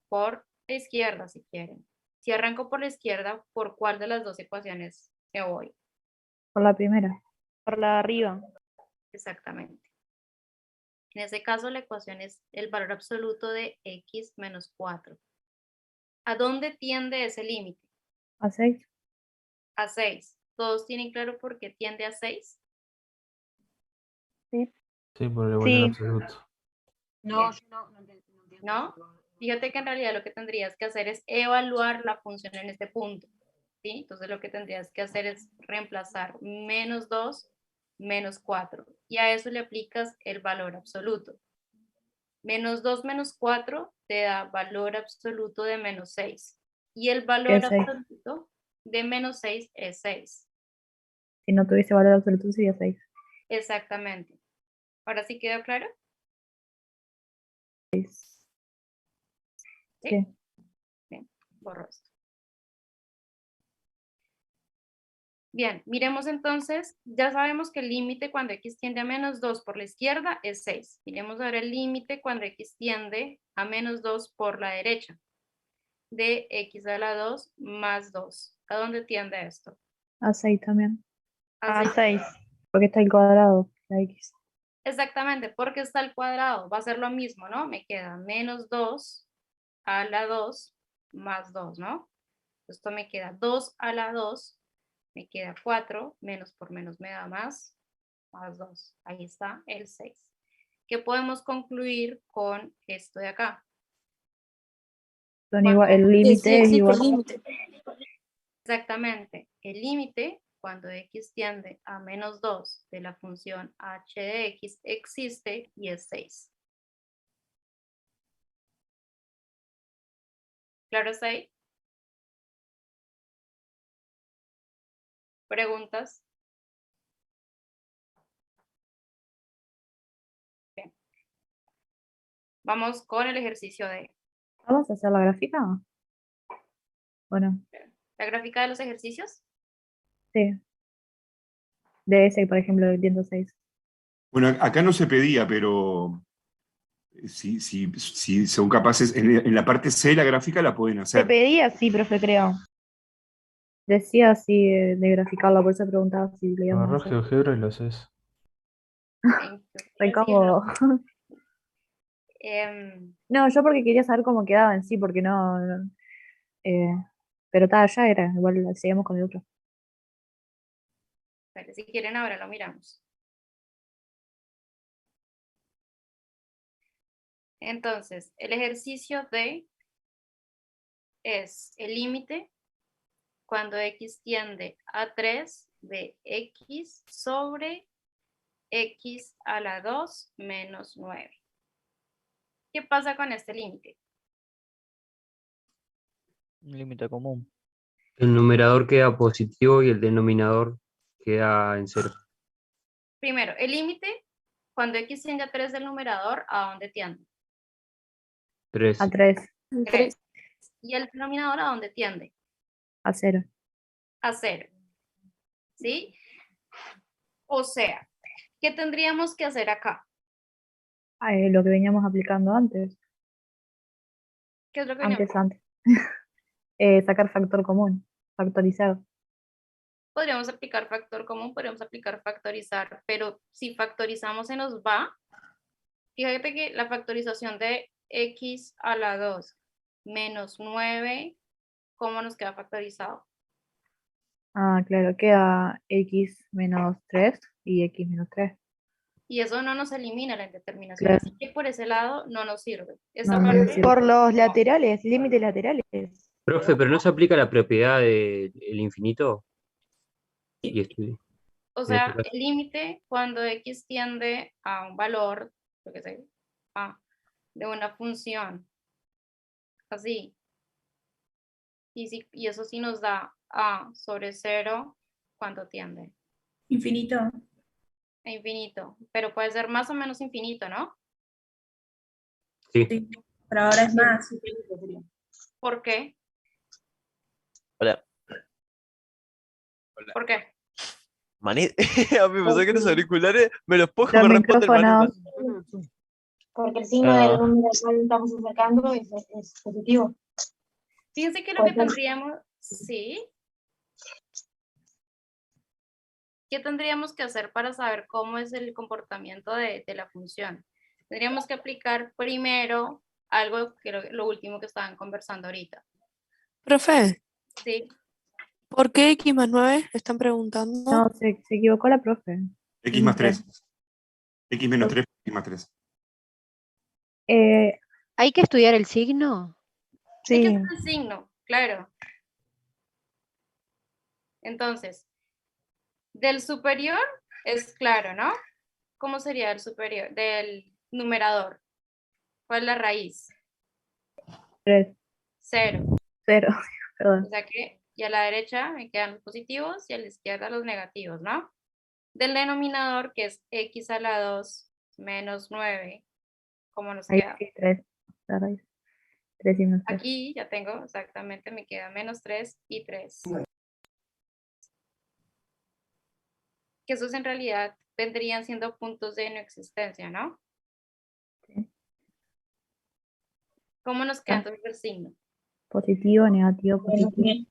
por la izquierda si quieren. Si arranco por la izquierda, ¿por cuál de las dos ecuaciones me voy?
Por la primera.
Por la de arriba.
Exactamente. En ese caso, la ecuación es el valor absoluto de x menos 4. ¿A dónde tiende ese límite?
A 6.
A 6. ¿Todos tienen claro por qué tiende a 6?
Sí.
Sí, por el valor
Sí.
absoluto.
No,
Bien.
yo no entiendo.
¿No? Fíjate que en realidad lo que tendrías que hacer es evaluar la función en este punto. ¿Sí? Entonces lo que tendrías que hacer es reemplazar menos 2, menos 4. Y a eso le aplicas el valor absoluto. Menos 2 menos 4 te da valor absoluto de menos 6. Y el
¿Qué
valor
es 6?
absoluto de menos 6 es 6.
Si no tuviese valor absoluto sería 6.
Exactamente. ¿Ahora sí quedó claro? ¿Sí?
Sí.
Bien, borro esto. Bien, miremos entonces, ya sabemos que el límite cuando x tiende a menos 2 por la izquierda es 6. Miremos ahora el límite cuando x tiende a menos 2 por la derecha, de x a la 2 más 2. ¿A dónde tiende esto?
A 6 también.
A
6. Porque está el cuadrado, la X.
Exactamente, porque está al cuadrado, va a ser lo mismo, ¿no? Me queda menos 2 a la 2 más 2, ¿no? Esto me queda 2 a la 2, me queda 4, menos por menos me da más 2. Ahí está el 6. ¿Qué podemos concluir con esto de acá?
Son igual, el límite es igual.
Exactamente, el límite cuando x tiende a menos 2 de la función h de x existe y es 6. ¿Claro está ahí? ¿Preguntas? Bien. Vamos con el ejercicio de
¿Vamos a hacer la gráfica? Bueno,
la gráfica de los ejercicios.
sí. De ese, por ejemplo, del 106.
Bueno, acá no se pedía, pero si son capaces, en la parte C la gráfica la pueden
Se
hacer.
pedía, sí, profe, creo. Decía así de graficarla, por eso preguntaba si le íbamos a
Agarrás
hacer.
GeoGebra y lo haces.
Re cómodo. No, yo porque quería saber cómo quedaba en sí, porque eh, pero ya era, igual seguimos con el otro.
Vale, si quieren ahora lo miramos. Entonces, el ejercicio de es el límite cuando x tiende a 3 de x sobre x a la 2 menos 9. ¿Qué pasa con este límite?
Un límite común.
El numerador queda positivo y el denominador queda en cero.
Primero, el límite cuando x tiende a 3 del numerador, ¿a dónde tiende?
3.
A 3.
3. ¿Y el denominador a dónde tiende?
A 0.
A 0. ¿Sí? O sea, ¿qué tendríamos que hacer acá?
Lo que veníamos aplicando antes.
¿Qué es lo que veníamos?
Antes. Sacar factor común, factorizar.
Podríamos aplicar factor común, podríamos aplicar factorizar, pero si factorizamos se nos va. Fíjate que la factorización de x a la 2 menos 9, ¿cómo nos queda factorizado?
Ah, claro, queda x menos 3 y x menos 3.
Y eso no nos elimina la indeterminación,
Claro.
así que por ese lado no nos sirve. Esta
No,
parte,
por los laterales, límites laterales.
Profe, ¿pero no se aplica la propiedad del infinito? Y estudio.
o sea, el límite cuando x tiende a un valor, yo qué sé, de una función, así, y eso sí nos da a sobre 0, ¿cuánto tiende?
Infinito.
A infinito, pero puede ser más o menos infinito, ¿no?
Sí.
Pero ahora es más.
¿Por qué?
Hola.
¿Por qué?
Manit, a mí me saqué los auriculares, me los pongo,
Los
me responde el manita.
micrófonos.
Porque el signo del número al cual estamos acercando es positivo.
Fíjense que lo que tendríamos, sí. ¿Qué tendríamos que hacer para saber cómo es el comportamiento de la función? Tendríamos que aplicar primero algo que lo último que estaban conversando ahorita.
Profe,
Sí.
¿por qué x más 9? Están preguntando.
No, se equivocó la profe.
X más 3. X menos 3, X más 3.
¿Hay que estudiar el signo?
Sí.
Sí.
¿Qué es el signo? Claro. Entonces, del superior es claro, ¿no? ¿Cómo sería el superior? Del numerador. ¿Cuál es la raíz?
3.
0.
0. Perdón.
O sea que, y a la derecha me quedan los positivos y a la izquierda los negativos, ¿no? Del denominador, que es x a la 2 menos 9, ¿cómo nos
Ahí
queda?
sí, 3. La raíz. 3 y menos 3.
Aquí ya tengo exactamente, me queda menos 3 y 3. que esos en realidad vendrían siendo puntos de no existencia, ¿no? ¿Cómo nos queda entonces el signo?
Positivo, negativo, positivo.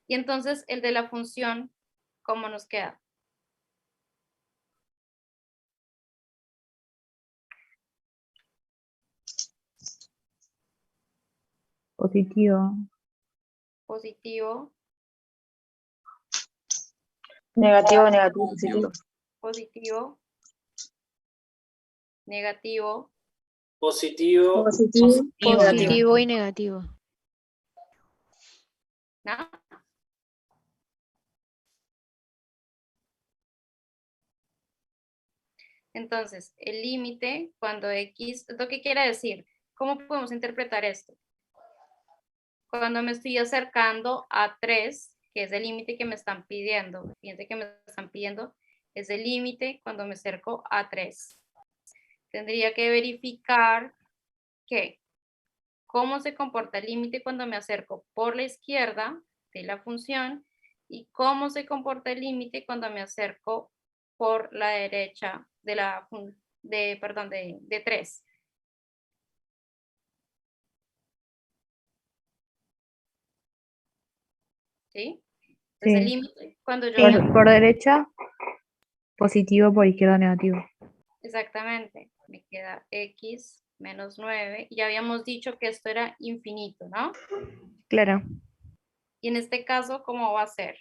Y entonces el de la función, ¿cómo nos queda?
Positivo.
Positivo,
Negativo, negativo, positivo.
positivo, negativo,
Positivo.
Positivo y negativo.
¿no? Entonces, el límite cuando X, ¿esto qué quiere decir? ¿Cómo podemos interpretar esto? Cuando me estoy acercando a 3, que es el límite que me están pidiendo, fíjense que me están pidiendo, es el límite cuando me acerco a 3. Tendría que verificar que cómo se comporta el límite cuando me acerco por la izquierda de la función y cómo se comporta el límite cuando me acerco por la derecha de la de 3. ¿Sí? Entonces el
Sí.
límite cuando yo
Por derecha, positivo, por izquierda, negativo.
exactamente, me queda x menos 9 y ya habíamos dicho que esto era infinito, ¿no?
Claro.
Y en este caso, ¿cómo va a ser?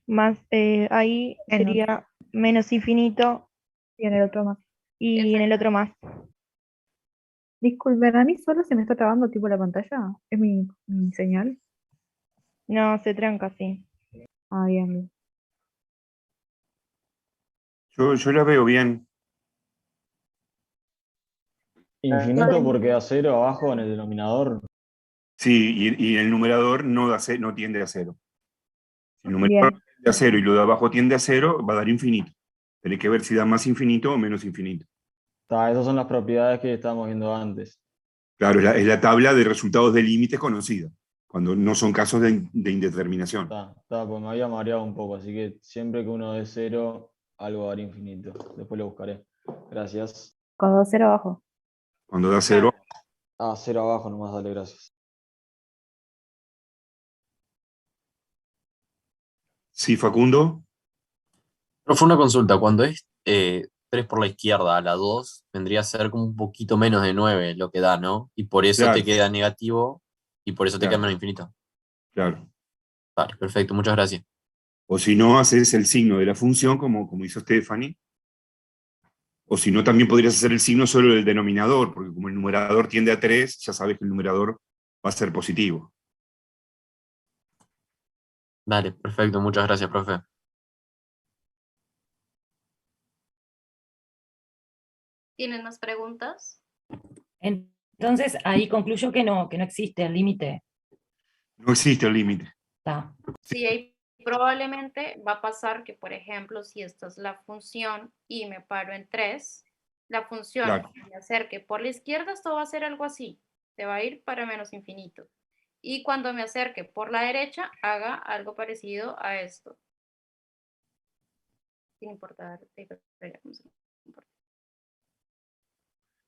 Más, ahí
Menos.
sería menos infinito y en el otro más. Y en el otro más. Disculpen, ¿a mí solo se me está trabando tipo la pantalla? ¿Es mi señal? No, se tranca, sí. Ah, bien, bien.
Yo la veo bien.
Infinito porque da 0 abajo en el denominador.
Sí, y el numerador no tiende a 0. Si el numerador
Bien.
tiende a 0 y lo de abajo tiende a 0, va a dar infinito. Tenés que ver si da más infinito o menos infinito.
Esas son las propiedades que estábamos viendo antes.
Claro, es la tabla de resultados de límites conocida, cuando no son casos de indeterminación.
Pues me había mareado un poco, así que siempre que uno dé 0, algo va a dar infinito. Después lo buscaré. Gracias.
Con 2 0 abajo.
Cuando da 0,
0 abajo nomás, dale, gracias.
sí, Facundo.
Fue una consulta, cuando es 3 por la izquierda a la 2, vendría a ser como un poquito menos de 9 lo que da, ¿no? Y por eso
Claro.
te queda negativo y por eso te queda
Claro.
menos infinito.
Claro.
Vale, perfecto, muchas gracias.
O si no, haces el signo de la función, como hizo Stephanie. O si no, también podrías hacer el signo solo del denominador, porque como el numerador tiende a 3, ya sabes que el numerador va a ser positivo.
Dale, perfecto, muchas gracias, profe.
¿Tienen más preguntas?
Entonces ahí concluyo que no existe el límite.
No existe el límite.
Sí, ahí probablemente va a pasar que, por ejemplo, si esta es la función y me paro en 3, la función
Claro.
cuando me acerque por la izquierda, esto va a ser algo así, se va a ir para menos infinito. Y cuando me acerque por la derecha, haga algo parecido a esto. Sin importar.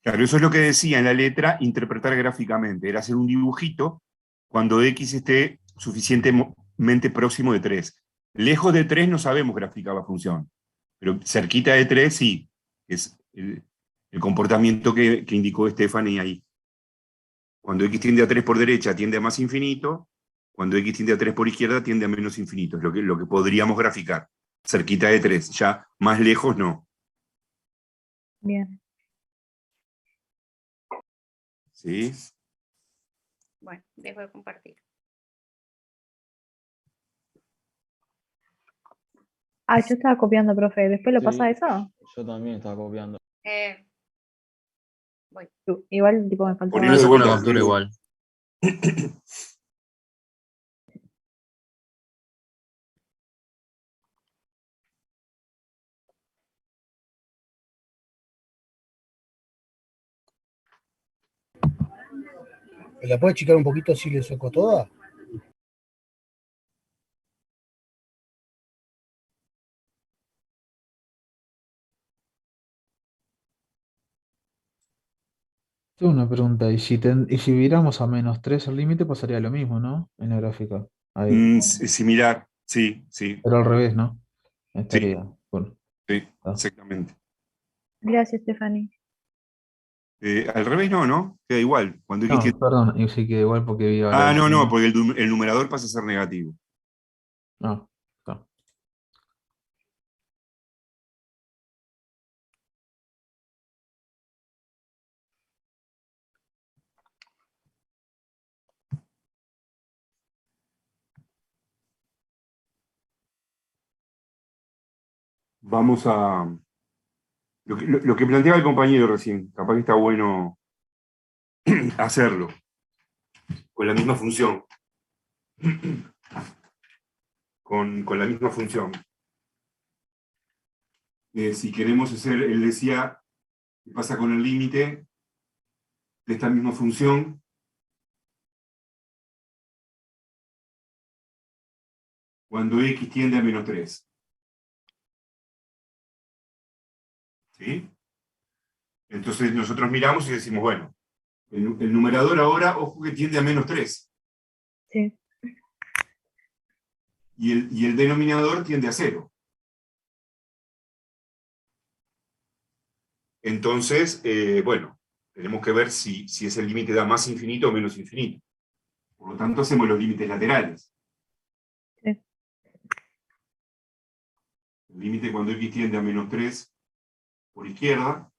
Claro, eso es lo que decía en la letra, interpretar gráficamente. Era hacer un dibujito cuando x esté suficientemente próximo de 3. Lejos de 3 no sabemos graficar la función, pero cerquita de 3 sí. Es el comportamiento que indicó Stephanie ahí. Cuando x tiende a 3 por derecha tiende a más infinito, cuando x tiende a 3 por izquierda tiende a menos infinito. Es lo que podríamos graficar. Cerquita de 3, ya más lejos no.
Bien.
¿Sí?
Bueno, dejo de compartir.
Ah, yo estaba copiando, profe. ¿Después lo
Sí.
pasa eso?
Yo también estaba copiando.
Voy.
Igual, tipo, me faltaba.
Ponelo de vuelta, una captura igual.
¿Me la puede achicar un poquito si le saco toda?
Tengo una pregunta, y si viéramos a -3 el límite pasaría lo mismo, ¿no? En la gráfica. Ahí.
Similar, sí, sí,
Pero al revés, ¿no?
sí,
Estaría. Bueno,
sí,
ah.
exactamente.
Gracias, Stephanie.
Al revés no, queda igual. Cuando X
No,
tiende...
perdón, y sí que igual porque vi ahora
no, porque el numerador pasa a ser negativo.
No, está.
Vamos a... Lo que planteaba el compañero recién, capaz que está bueno hacerlo, con la misma función. Con la misma función. Si queremos hacer, él decía, ¿qué pasa con el límite de esta misma función? Cuando x tiende a -3. ¿Sí? Entonces nosotros miramos y decimos, bueno, el numerador ahora, ojo que tiende a -3.
Sí.
Y el denominador tiende a 0. Entonces, bueno, tenemos que ver si ese límite da más infinito o menos infinito. Por lo tanto, hacemos los límites laterales.
Sí.
El límite cuando x tiende a -3 por izquierda,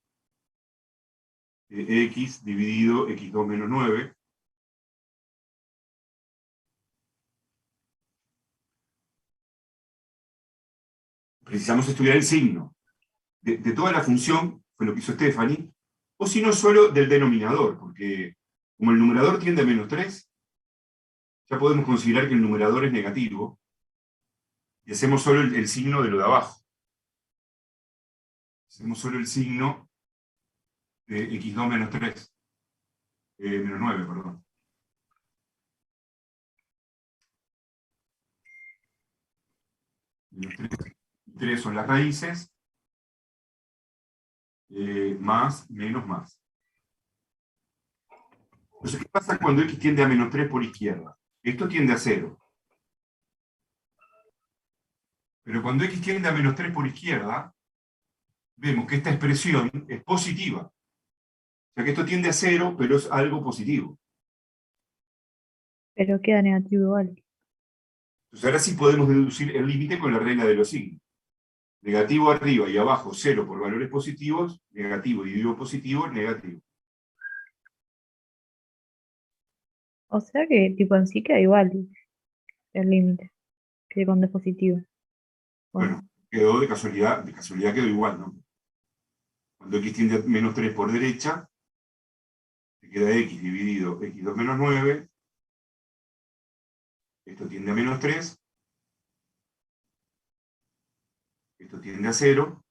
x dividido x2 menos 9. Precisamos estudiar el signo de toda la función, fue lo que hizo Stephanie, o si no solo del denominador, porque como el numerador tiende a -3, ya podemos considerar que el numerador es negativo, y hacemos solo el signo de lo de abajo. Hacemos solo el signo de x2 menos 3, menos 9, perdón. Menos 3 son las raíces, más, menos, más. Entonces, ¿qué pasa cuando x tiende a -3 por izquierda? Esto tiende a 0. Pero cuando x tiende a -3 por izquierda, vemos que esta expresión es positiva. O sea que esto tiende a 0, pero es algo positivo.
Pero queda negativo igual.
Entonces ahora sí podemos deducir el límite con la regla de los signos. Negativo arriba y abajo 0 por valores positivos, negativo dividido positivo, negativo.
O sea que tipo en sí queda igual el límite que cuando es positivo.
Bueno, quedó de casualidad quedó igual, ¿no? Cuando x tiende a -3 por derecha, te queda x dividido x2 menos 9. Esto tiende a -3. Esto tiende a 0.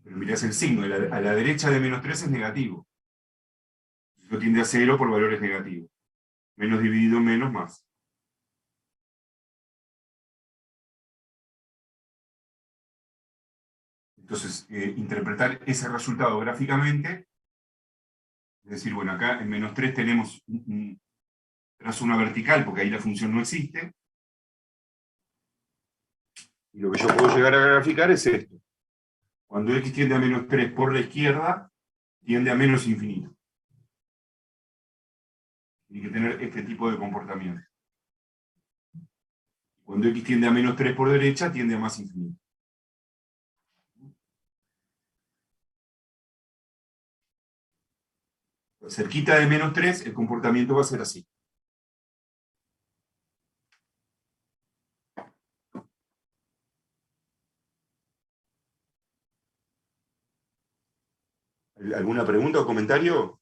Pero mirás el signo, a la derecha de -3 es negativo. Esto tiende a 0 por valores negativos. Menos dividido, menos, más. Entonces, interpretar ese resultado gráficamente, es decir, bueno, acá en -3 tenemos trazo una vertical, porque ahí la función no existe. Y lo que yo puedo llegar a graficar es esto. Cuando x tiende a -3 por la izquierda, tiende a menos infinito. Tiene que tener este tipo de comportamiento. Cuando x tiende a -3 por derecha, tiende a más infinito. Cerquita de -3, el comportamiento va a ser así. ¿Alguna pregunta o comentario?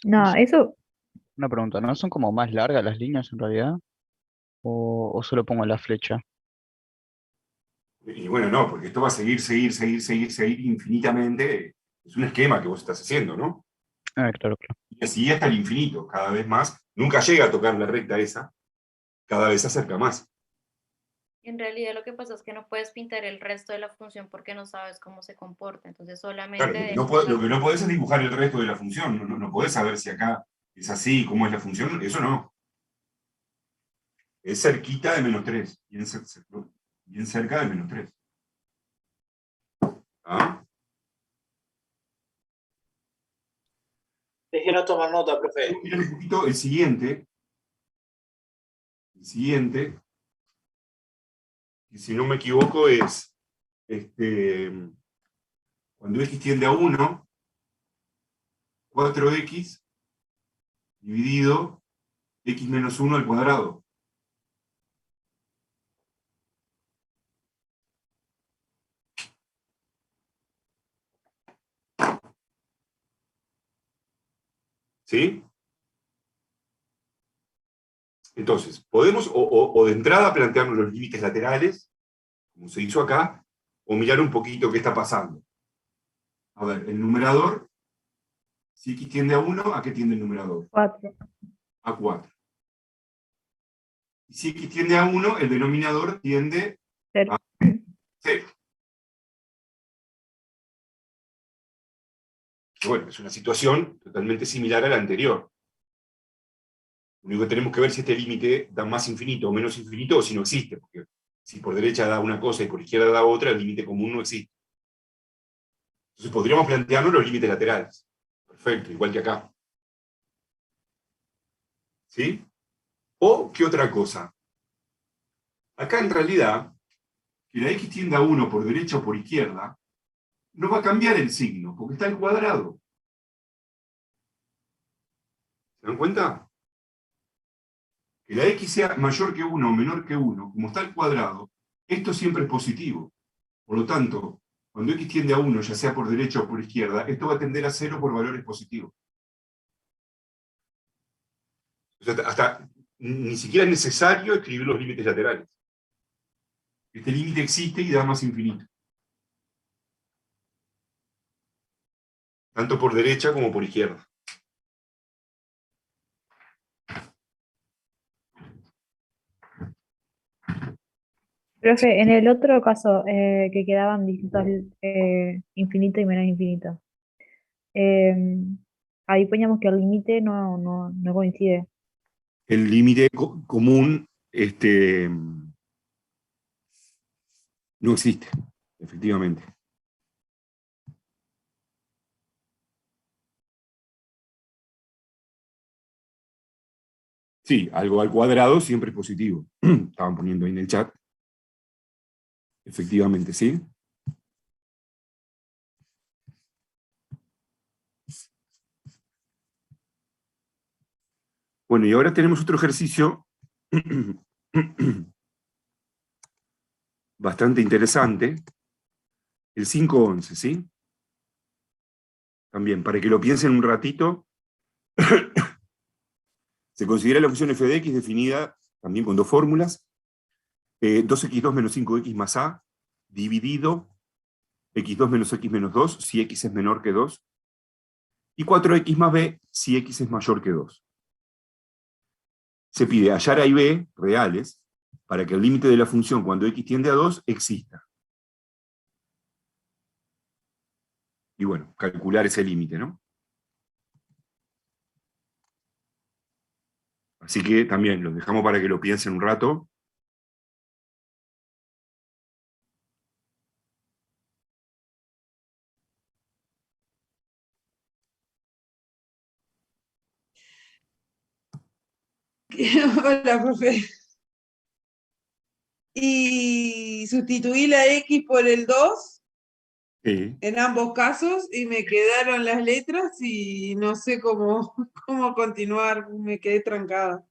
No, eso,
Una pregunta, ¿no son como más largas las líneas en realidad? ¿O solo pongo la flecha?
Y bueno, no, porque esto va a seguir infinitamente. Es un esquema que vos estás haciendo, ¿no?
Ah, claro, claro.
Y así hasta el infinito, cada vez más. Nunca llega a tocar la recta esa, cada vez se acerca más.
En realidad lo que pasa es que no puedes pintar el resto de la función porque no sabes cómo se comporta. Entonces
Claro,
solamente
lo que no podés es dibujar el resto de la función. No podés saber si acá es así, cómo es la función. Eso no. Es cerquita de -3. Bien cerca de -3. ¿Ah?
Dejé no tomar nota, profe.
Miren un poquito el siguiente. El siguiente, que si no me equivoco es cuando x tiende a 1, 4x dividido x menos 1 al cuadrado. ¿Sí? Entonces, podemos o de entrada plantearnos los límites laterales, como se hizo acá, o mirar un poquito qué está pasando. A ver, el numerador, si x tiende a 1, ¿a qué tiende el numerador?
4.
A 4. Y si x tiende a 1, el denominador tiende
0.
a 0. Bueno, es una situación totalmente similar a la anterior. Lo único que tenemos que ver si este límite da más infinito o menos infinito, o si no existe, porque si por derecha da una cosa y por izquierda da otra, el límite común no existe. Entonces podríamos plantearnos los límites laterales. Perfecto, igual que acá. ¿Sí? O, ¿qué otra cosa? Acá en realidad, que la x tienda a 1 por derecha o por izquierda, no va a cambiar el signo, porque está al cuadrado. ¿Se dan cuenta? Que la x sea mayor que 1 o menor que 1, como está al cuadrado, esto siempre es positivo. Por lo tanto, cuando x tiende a 1, ya sea por derecha o por izquierda, esto va a tender a 0 por valores positivos. O sea, hasta ni siquiera es necesario escribir los límites laterales. Este límite existe y da más infinito. Tanto por derecha como por izquierda.
Profe, en el otro caso, que quedaban distintos infinito y menos infinito, ahí poníamos que el límite no coincide.
El límite común no existe, efectivamente. Sí, algo al cuadrado siempre es positivo. Estaban poniendo ahí en el chat. Efectivamente, ¿sí? Bueno, y ahora tenemos otro ejercicio bastante interesante, el 5-11, ¿sí? También, para que lo piensen un ratito, se considera la función f de x definida también con dos fórmulas, 2x2 menos 5x más a, dividido x2 menos x menos 2, si x es menor que 2, y 4x más b, si x es mayor que 2. Se pide hallar a y b reales para que el límite de la función cuando x tiende a 2 exista. Y bueno, calcular ese límite, ¿no? Así que también los dejamos para que lo piensen un rato.
Hola, profe. Y sustituí la X por el 2 en ambos casos y me quedaron las letras y no sé cómo continuar, me quedé trancada.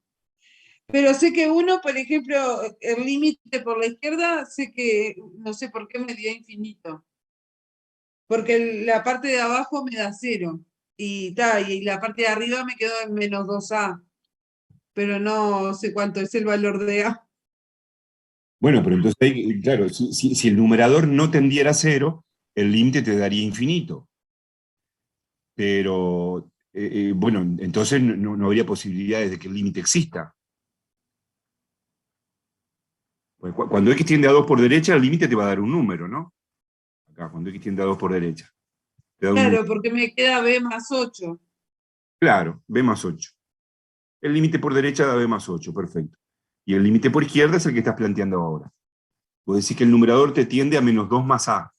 Pero sé que uno, por ejemplo, el límite por la izquierda, sé que, no sé por qué me dio infinito. Porque la parte de abajo me da 0. Y la parte de arriba me quedó en menos 2a. Pero no sé cuánto es el valor de a.
Bueno, pero entonces, claro, si el numerador no tendiera a 0, el límite te daría infinito. Pero, bueno, entonces no habría posibilidades de que el límite exista. Cuando x tiende a 2 por derecha, el límite te va a dar un número, ¿no? Acá, cuando x tiende a 2 por derecha. Te da un
Claro,
número.
porque me queda b más 8.
Claro, b más 8. El límite por derecha da b más 8, perfecto. Y el límite por izquierda es el que estás planteando ahora. Vos decís que el numerador te tiende a menos 2 más a.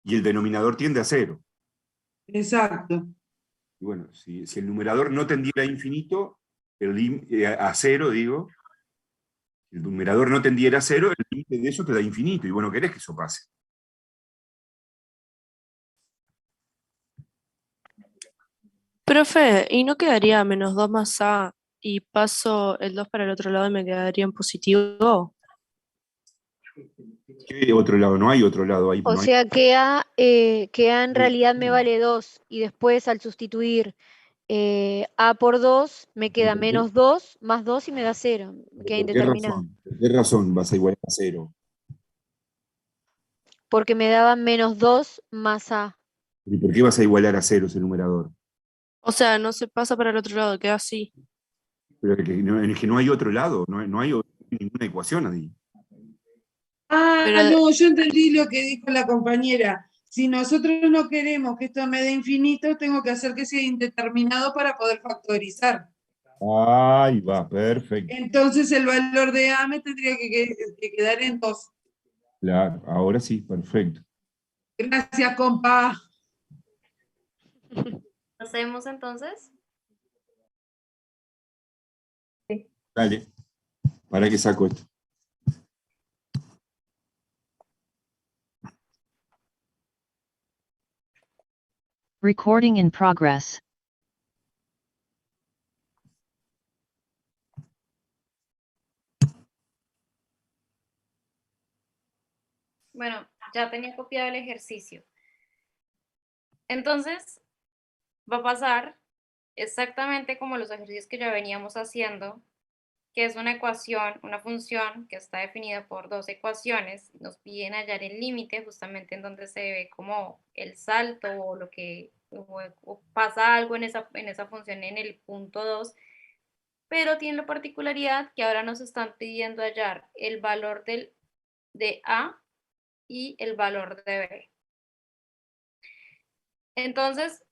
Y el denominador tiende a 0.
Exacto.
Y bueno, si el numerador no tendiera a infinito, a 0, digo, si el numerador no tendiera a 0, el límite de eso te da infinito. Y bueno, querés que eso pase.
Profe, ¿y no quedaría menos 2 más a y paso el 2 para el otro lado y me quedaría en positivo?
¿Qué otro lado? No hay otro lado ahí.
O
No hay.
sea que A en realidad me vale 2 y después al sustituir A por 2 me queda menos 2 más 2 y me da 0. Me queda
¿Por qué
indeterminado.
razón? ¿Por qué razón vas a igualar a 0?
Porque me daban menos 2 más A.
¿Y por qué vas a igualar a 0 ese numerador?
O sea, no se pasa para el otro lado, queda así.
Pero es que no hay otro lado, no hay ninguna ecuación ahí.
Ah,
Pero
no, yo entendí lo que dijo la compañera. Si nosotros no queremos que esto me dé infinito, tengo que hacer que sea indeterminado para poder factorizar.
Ahí va, perfecto.
Entonces el valor de A me tendría que quedar en 2.
Claro, ahora sí, perfecto.
Gracias, compa.
¿Hacemos entonces?
Dale, para que saco esto.
Recording in progress.
Bueno, ya tenía copiado el ejercicio. Entonces, va a pasar exactamente como los ejercicios que ya veníamos haciendo, que es una ecuación, una función que está definida por dos ecuaciones. Nos piden hallar el límite justamente en donde se ve como el salto o lo que o pasa algo en esa función en el punto 2, pero tiene la particularidad que ahora nos están pidiendo hallar el valor de A y el valor de B. Entonces,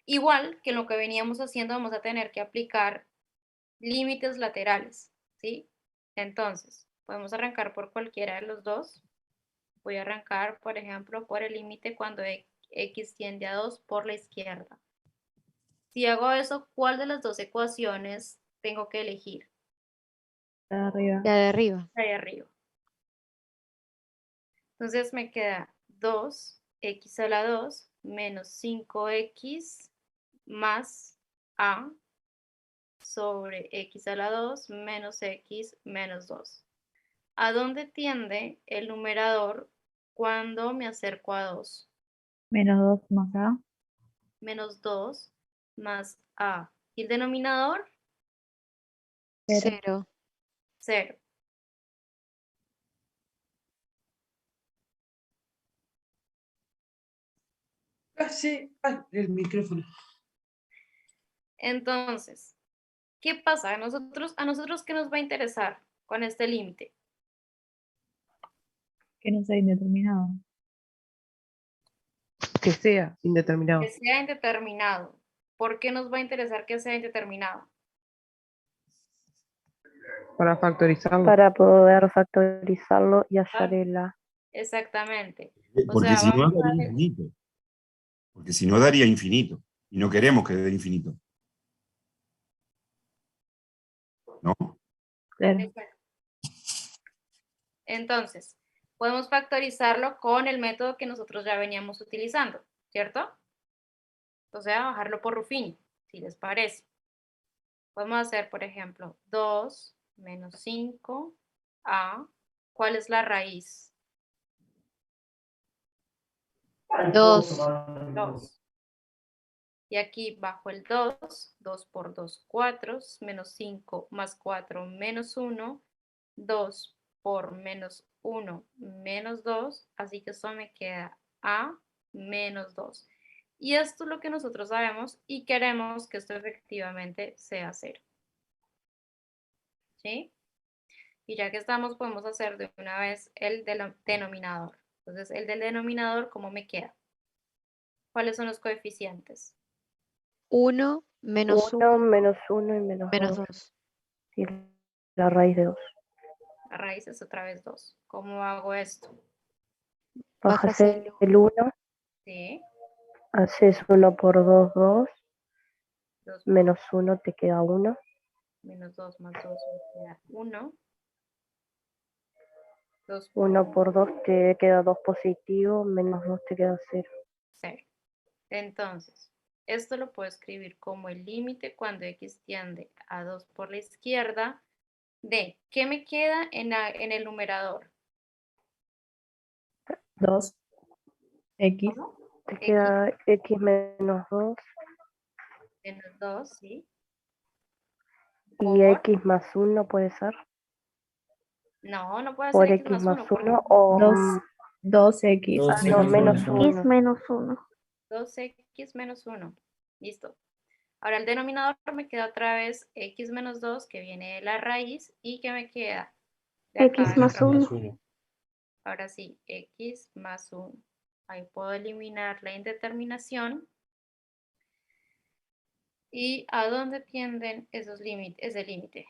igual que lo que veníamos haciendo, vamos a tener que aplicar límites laterales, ¿sí? Entonces, podemos arrancar por cualquiera de los dos. Voy a arrancar, por ejemplo, por el límite cuando x tiende a 2 por la izquierda. Si hago eso, ¿cuál de las dos ecuaciones tengo que elegir?
La de arriba.
La de arriba.
La de arriba. Entonces me queda 2x a la 2 menos 5x más a sobre x a la 2 menos x menos 2. ¿A dónde tiende el numerador cuando me acerco a 2?
Menos 2 más A.
Menos 2 más a. ¿Y el denominador?
0.
0.
Sí, el micrófono.
Entonces, ¿qué pasa? ¿A nosotros qué nos va a interesar con este límite?
Que no sea indeterminado.
Que sea indeterminado.
Que sea indeterminado. ¿Por qué nos va a interesar que sea indeterminado?
Para factorizarlo.
Para poder factorizarlo y hallar el A.
Exactamente.
Porque si no
vamos
daría infinito. Porque si no daría infinito. Y no queremos que dé infinito. ¿No?
Claro.
Entonces, podemos factorizarlo con el método que nosotros ya veníamos utilizando, ¿cierto? O sea, bajarlo por Ruffini, si les parece. Podemos hacer, por ejemplo, 2 menos 5a. ¿Cuál es la raíz?
2.
2. Y aquí bajo el 2, 2 por 2, 4, menos 5 más 4, menos 1, 2 por menos 1, menos 2, así que eso me queda a menos 2. Y esto es lo que nosotros sabemos y queremos que esto efectivamente sea 0. ¿Sí? Y ya que estamos, podemos hacer de una vez el denominador. Entonces, el del denominador, ¿cómo me queda? ¿Cuáles son los coeficientes?
1 menos
1
1
menos 1 y menos
menos
2.
2.
Y la raíz de 2.
La raíz es otra vez 2. ¿Cómo hago esto?
Bajas el 1,
Sí.
haces 1 por 2, 2.
2
Menos 1 te queda 1.
menos 2 más 2 me queda 1. 2 por
1 por 2 te queda 2 positivo, menos 2 te queda 0.
0. Entonces, esto lo puedo escribir como el límite cuando x tiende a 2 por la izquierda de, ¿qué me queda en el numerador?
2. X.
¿Cómo?
Te queda x menos 2
Menos 2, ¿sí?
y x más 1 puede ser.
No, no puede
Por
ser
x más 1 o
2x
no, menos
menos
1.
X menos 1.
2x menos 1. Listo. Ahora el denominador me queda otra vez x menos 2, que viene de la raíz, y que me queda de acá
X
de la
más
raíz.
1.
Ahora sí, x más 1. Ahí puedo eliminar la indeterminación. ¿Y a dónde tienden esos límites? Ese límite.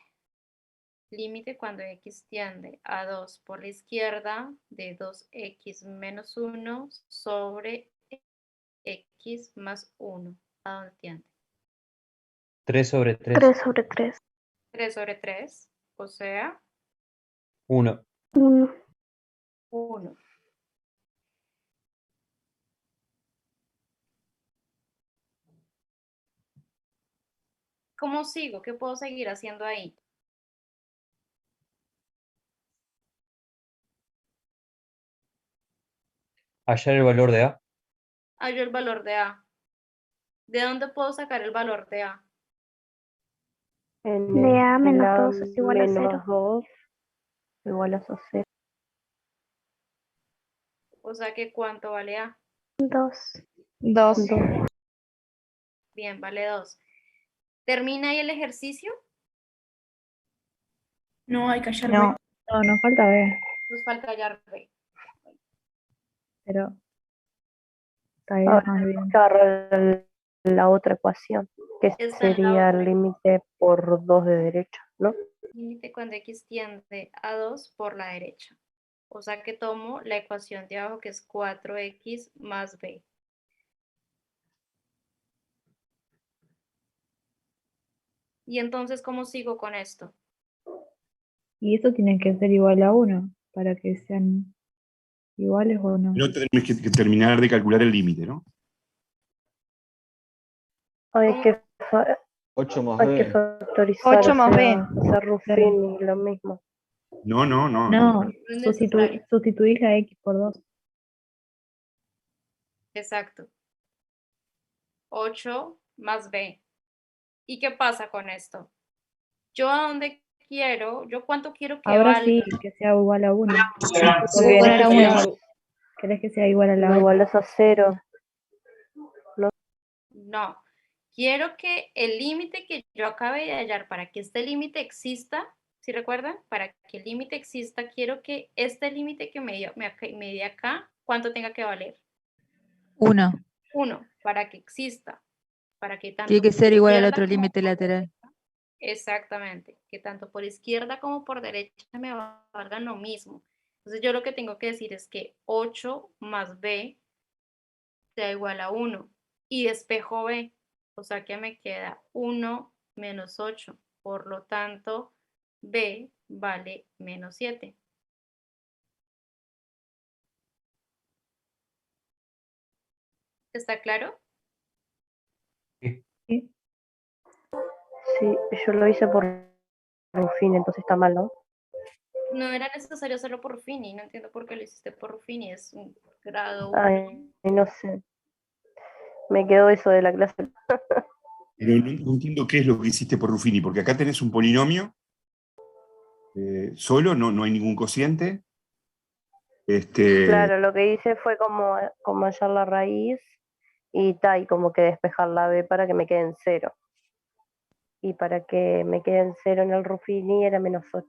Límite cuando x tiende a 2 por la izquierda de 2x menos 1 sobre x más 1. ¿A dónde tiende?
3 sobre 3.
3 sobre 3.
3 sobre 3, o sea,
1.
1.
1. ¿Cómo sigo? ¿Qué puedo seguir haciendo ahí?
Hallar el valor de A.
Hallo el valor de A. ¿De dónde puedo sacar el valor de A?
De A menos 2 es igual a 0.
Menos 2 igual a 0.
O sea que ¿cuánto vale A?
2.
2.
Bien, vale 2. ¿Termina ahí el ejercicio?
No, hay que hallar
No,
B.
no, nos falta B,
Nos falta hallar B.
pero está bien,
Ahora
más
hay
bien.
que agarrar la otra ecuación, que
Está en la
sería
otra.
el límite por 2 de derecha, ¿no?
Límite cuando x tiende a 2 por la derecha. O sea que tomo la ecuación de abajo, que es 4x más b. Y entonces, ¿cómo sigo con esto?
Y eso tiene que ser igual a 1 para que sean iguales o no.
No tenés que terminar de calcular el límite, ¿no?
Hay que,
8 más
hay que
b.
factorizar,
8 más B.
hacer Ruffini, lo mismo.
No.
No,
es necesario.
sustituís la X por 2.
Exacto. 8 más b. ¿Y qué pasa con esto? Yo a dónde quiero, yo cuánto quiero que
Ahora
valga.
sí, que sea igual a 1.
Porque
Igual a la 1.
eso
¿Querés que sea igual a la
no
1?
igualas a 0.
No. Quiero que el límite que yo acabé de hallar, para que este límite exista, ¿sí recuerdan? Para que el límite exista, quiero que este límite que me di acá, ¿cuánto tenga que valer?
1.
1, para que exista. Para que tanto
Tiene que
por
ser igual al
izquierda
otro
como
límite
por
lateral.
derecha, exactamente, que tanto por izquierda como por derecha me valgan lo mismo. Entonces yo lo que tengo que decir es que 8 más b sea igual a 1 y despejo b, o sea que me queda 1 menos 8, por lo tanto b vale menos 7. ¿Está claro?
Sí, yo lo hice por Ruffini, entonces está mal, ¿no?
No era necesario hacerlo por Ruffini, no entiendo por qué lo hiciste por Ruffini, es un grado 1.
Ay, no sé. Me quedó eso de la clase.
Pero no entiendo qué es lo que hiciste por Ruffini, porque acá tenés un polinomio solo, no hay ningún cociente.
Claro, lo que hice fue como hallar la raíz y como que despejar la b para que me quede en 0. Y para que me quede en 0 en el Ruffini era menos 8.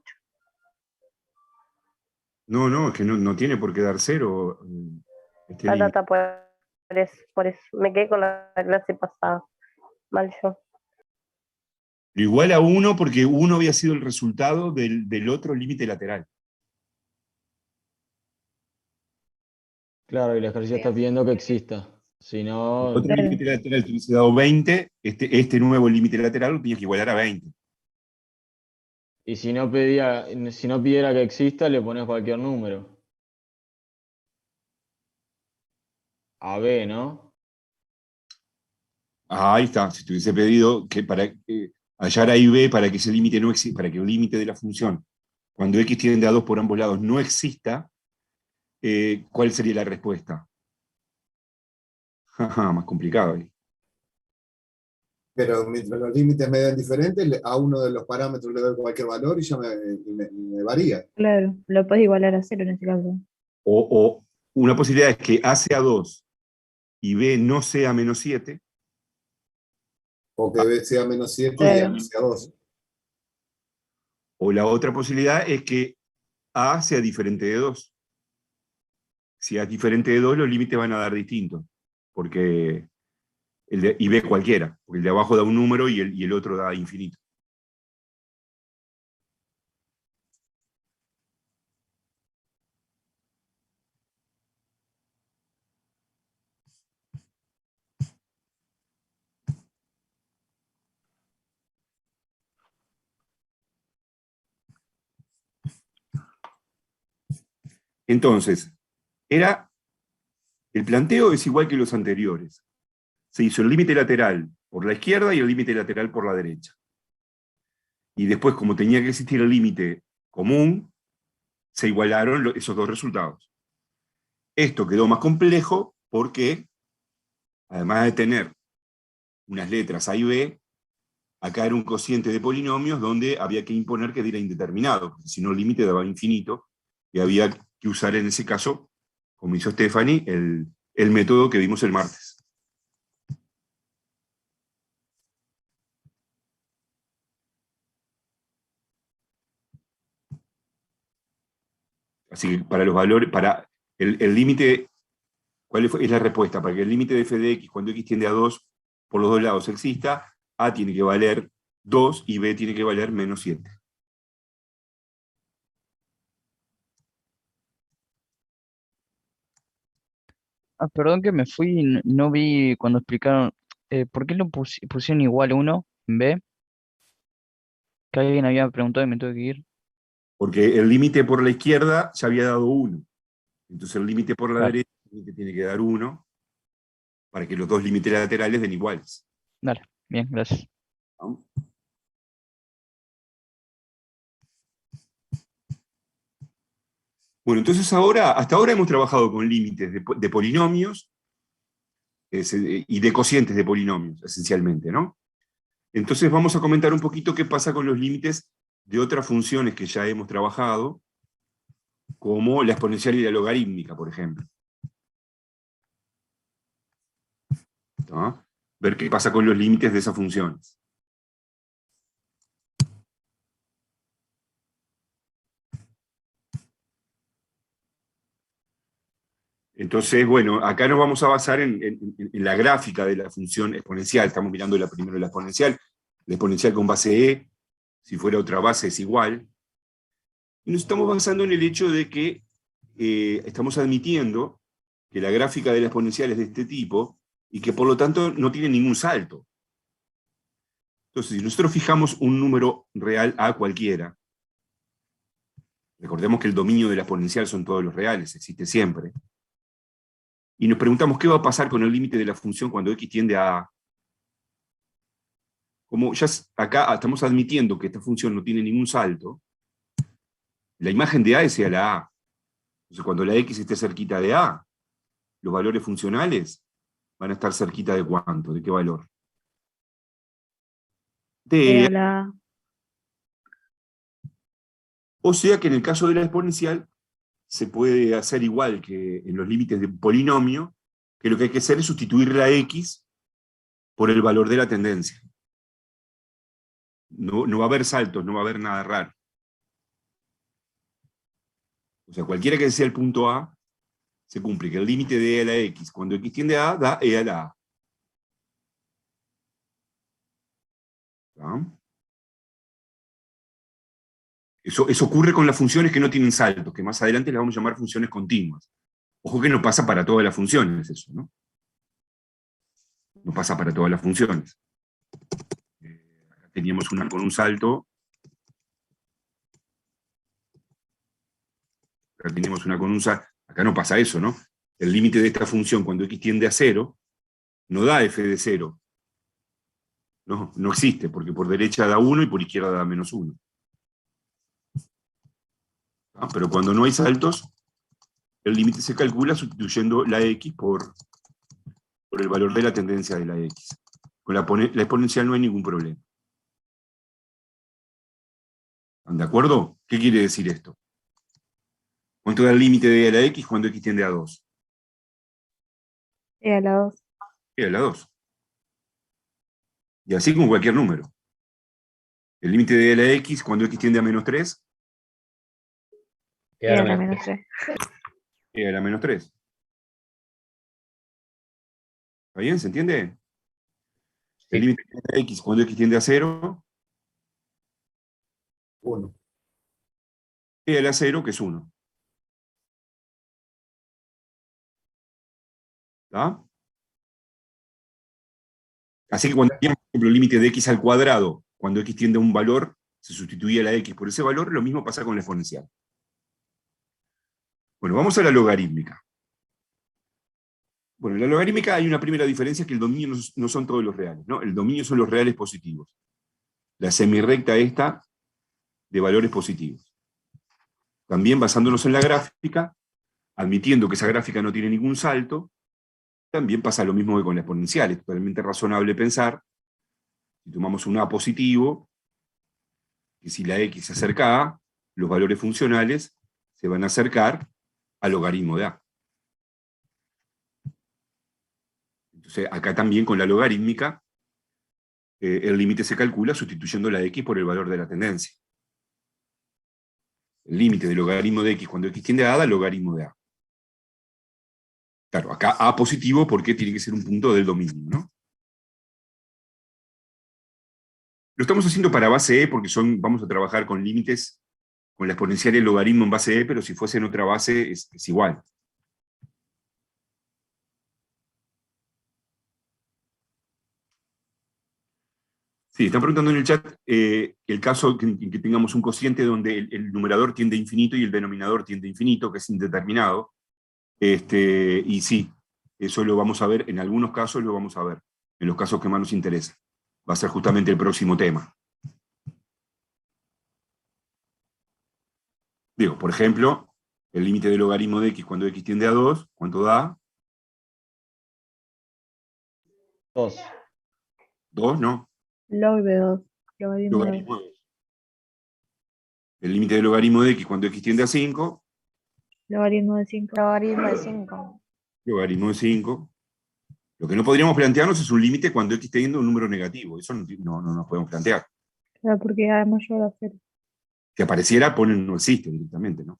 No, es que no tiene por qué dar 0. Este límite.
Está por eso. Me quedé con la clase pasada. Mal yo.
Igual a 1 porque 1 había sido el resultado del otro límite lateral.
Claro, y el ejercicio está pidiendo que exista. Si
El
no,
otro límite lateral te hubiese dado 20, este nuevo límite lateral lo tenías que igualar a 20.
y si no pidiera que exista, le pones cualquier número. A B, ¿no?
Ahí está, si te hubiese pedido que para hallar A y B para que ese límite no exista, para que el límite de la función, cuando x tiende a 2 por ambos lados, no exista, ¿cuál sería la respuesta? Más complicado ahí.
Pero mientras los límites me den diferentes, a uno de los parámetros le doy cualquier valor y ya me varía.
Claro, lo puedes igualar a 0 en ese caso.
O una posibilidad es que A sea 2 y B no sea menos 7.
O que B sea menos 7 y
Claro.
A sea 2.
O la otra posibilidad es que A sea diferente de 2. Si A es diferente de 2, los límites van a dar distintos. Porque y B cualquiera, porque el de abajo da un número y el otro da infinito. Entonces, el planteo es igual que los anteriores. Se hizo el límite lateral por la izquierda y el límite lateral por la derecha. Y después, como tenía que existir el límite común, se igualaron esos dos resultados. Esto quedó más complejo porque, además de tener unas letras A y B, acá era un cociente de polinomios donde había que imponer que diera indeterminado, porque si no el límite daba infinito, y había que usar en ese caso, como hizo Stephanie, el método que vimos el martes. Así que para los valores, para el límite, ¿cuál es la respuesta? Para que el límite de f de x, cuando x tiende a 2, por los dos lados exista, a tiene que valer 2 y b tiene que valer menos 7.
Perdón que me fui y no vi cuando explicaron. ¿Por qué lo pusieron igual 1 en B? Que alguien había preguntado y me tuve que ir.
Porque el límite por la izquierda ya había dado 1. Entonces el límite por la
Claro.
derecha tiene que dar 1 para que los dos límites laterales den iguales.
Dale, bien, gracias.
¿No? Bueno, entonces hasta ahora hemos trabajado con límites de polinomios y de cocientes de polinomios, esencialmente, ¿no? Entonces vamos a comentar un poquito qué pasa con los límites de otras funciones que ya hemos trabajado, como la exponencial y la logarítmica, por ejemplo. ¿No? Ver qué pasa con los límites de esas funciones. Entonces, bueno, acá nos vamos a basar en la gráfica de la función exponencial. Estamos mirando primero la exponencial con base e, si fuera otra base es igual. Y nos estamos basando en el hecho de que estamos admitiendo que la gráfica de la exponencial es de este tipo, y que por lo tanto no tiene ningún salto. Entonces, si nosotros fijamos un número real a cualquiera, recordemos que el dominio de la exponencial son todos los reales, existe siempre, y nos preguntamos qué va a pasar con el límite de la función cuando x tiende a a. Como ya acá estamos admitiendo que esta función no tiene ningún salto, la imagen de a es a la a. Entonces cuando la x esté cerquita de a, los valores funcionales van a estar cerquita de ¿cuánto? ¿De qué valor? De
La...
O sea que en el caso de la exponencial se puede hacer igual que en los límites de polinomio, que lo que hay que hacer es sustituir la x por el valor de la tendencia. No va a haber saltos, no va a haber nada raro. O sea, cualquiera que sea el punto A, se cumple que el límite de E a la X, cuando X tiende a A, da E a la A. ¿Tá? Eso ocurre con las funciones que no tienen saltos, que más adelante las vamos a llamar funciones continuas. Ojo que no pasa para todas las funciones eso, ¿no? No pasa para todas las funciones. Acá teníamos una con un salto. Acá teníamos una con un salto. Acá no pasa eso, ¿no? El límite de esta función cuando X tiende a 0, no da f de 0. No existe, porque por derecha da 1 y por izquierda da menos 1. ¿Ah? Pero cuando no hay saltos, el límite se calcula sustituyendo la X por el valor de la tendencia de la X. Con la exponencial no hay ningún problema. ¿Están de acuerdo? ¿Qué quiere decir esto? ¿Cuánto da el límite de E a la X cuando X tiende a 2?
E a la 2.
E a la 2. Y así con cualquier número. El límite de E a la X cuando X tiende a menos 3.
E a la menos 3.
E a la menos 3. ¿Está bien? ¿Se entiende? El límite de E a la X cuando X tiende a 0.
1.
E a la 0, que es 1. ¿Está? Así que cuando teníamos, por ejemplo, el límite de X al cuadrado, cuando X tiende a un valor, se sustituía la X por ese valor, lo mismo pasa con la exponencial. Bueno, vamos a la logarítmica. Bueno, en la logarítmica hay una primera diferencia, que el dominio no son todos los reales, ¿no? El dominio son los reales positivos. La semirrecta esta de valores positivos. También basándonos en la gráfica, admitiendo que esa gráfica no tiene ningún salto, también pasa lo mismo que con la exponencial. Es totalmente razonable pensar, si tomamos un A positivo, que si la X se acerca a A, los valores funcionales se van a acercar al logaritmo de A. Entonces, acá también con la logarítmica, el límite se calcula sustituyendo la X por el valor de la tendencia. El límite del logaritmo de X cuando X tiende a A da logaritmo de A. Claro, acá A positivo porque tiene que ser un punto del dominio, ¿no? Lo estamos haciendo para base E porque vamos a trabajar con límites, con la exponencial y el logaritmo en base E, pero si fuese en otra base es igual. Sí, están preguntando en el chat el caso que tengamos un cociente donde el numerador tiende a infinito y el denominador tiende a infinito, que es indeterminado. Y sí, eso lo vamos a ver, en algunos casos lo vamos a ver, en los casos que más nos interesa. Va a ser justamente el próximo tema. Digo, por ejemplo, el límite del logaritmo de X cuando X tiende a 2, ¿cuánto da?
2.
2, ¿no?
Log de 2. Logaritmo de 2.
Logaritmo de 2. El límite del logaritmo de X cuando X tiende a 5.
Logaritmo de 5.
Logaritmo de 5.
Logaritmo de 5. Lo que no podríamos plantearnos es un límite cuando X teniendo un número negativo. Eso no nos podemos plantear.
Claro, porque A es mayor a 0.
Que apareciera, ponen no existe directamente, ¿no?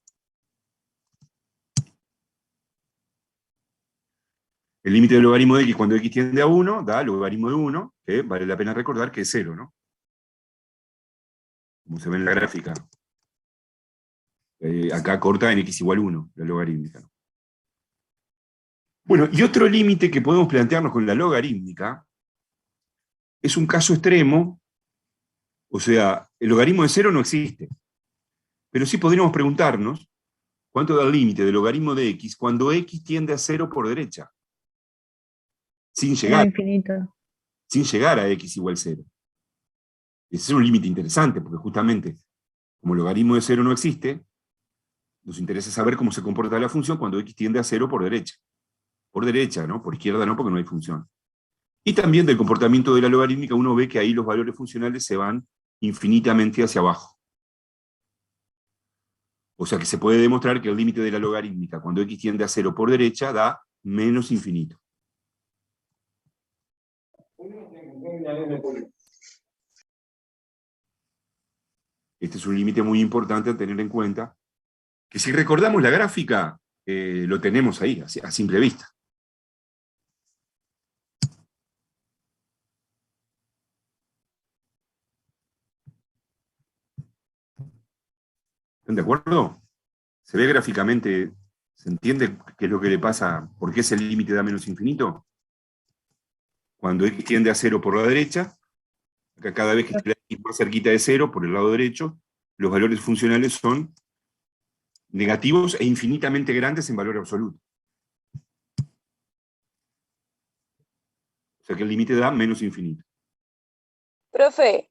El límite del logaritmo de X cuando X tiende a 1 da logaritmo de 1, que vale la pena recordar que es 0, ¿no? Como se ve en la gráfica. Acá corta en X igual 1, la logarítmica, ¿no? Bueno, y otro límite que podemos plantearnos con la logarítmica es un caso extremo, o sea, el logaritmo de 0 no existe. Pero sí podríamos preguntarnos cuánto da el límite del logaritmo de X cuando X tiende a 0 por derecha. Sin llegar a X igual 0. Ese es un límite interesante, porque justamente, como el logaritmo de 0 no existe, nos interesa saber cómo se comporta la función cuando X tiende a 0 por derecha. Por derecha, ¿no? Por izquierda no, porque no hay función. Y también del comportamiento de la logarítmica uno ve que ahí los valores funcionales se van infinitamente hacia abajo. O sea que se puede demostrar que el límite de la logarítmica cuando X tiende a 0 por derecha da menos infinito. Este es un límite muy importante a tener en cuenta Que si recordamos la gráfica, lo tenemos ahí, a simple vista. ¿Están de acuerdo? ¿Se ve gráficamente? ¿Se entiende qué es lo que le pasa? ¿Por qué ese límite da menos infinito? Cuando x tiende a 0 por la derecha, acá cada vez que esté la x más cerquita de 0 por el lado derecho, los valores funcionales son negativos e infinitamente grandes en valor absoluto. O sea que el límite da menos infinito.
Profe,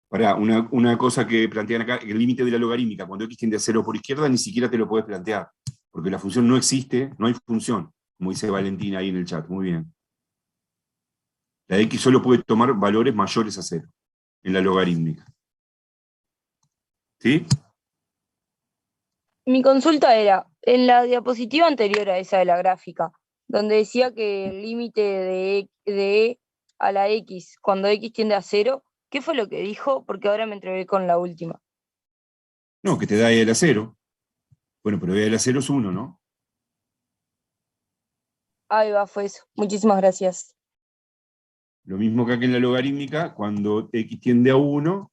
Para una cosa que plantean acá, el límite de la logarítmica, cuando x tiende a 0 por izquierda, ni siquiera te lo puedes plantear, porque la función no existe, no hay función, como dice Valentina ahí en el chat, muy bien. La x solo puede tomar valores mayores a 0 en la logarítmica. ¿Sí?
Mi consulta era, en la diapositiva anterior a esa de la gráfica, donde decía que el límite de e a la x, cuando x tiende a 0, ¿qué fue lo que dijo? Porque ahora me entregué con la última.
No, que te da e a la 0. Bueno, pero e a la 0 es 1, ¿no?
Ahí va, fue eso. Muchísimas gracias.
Lo mismo que acá en la logarítmica, cuando x tiende a 1,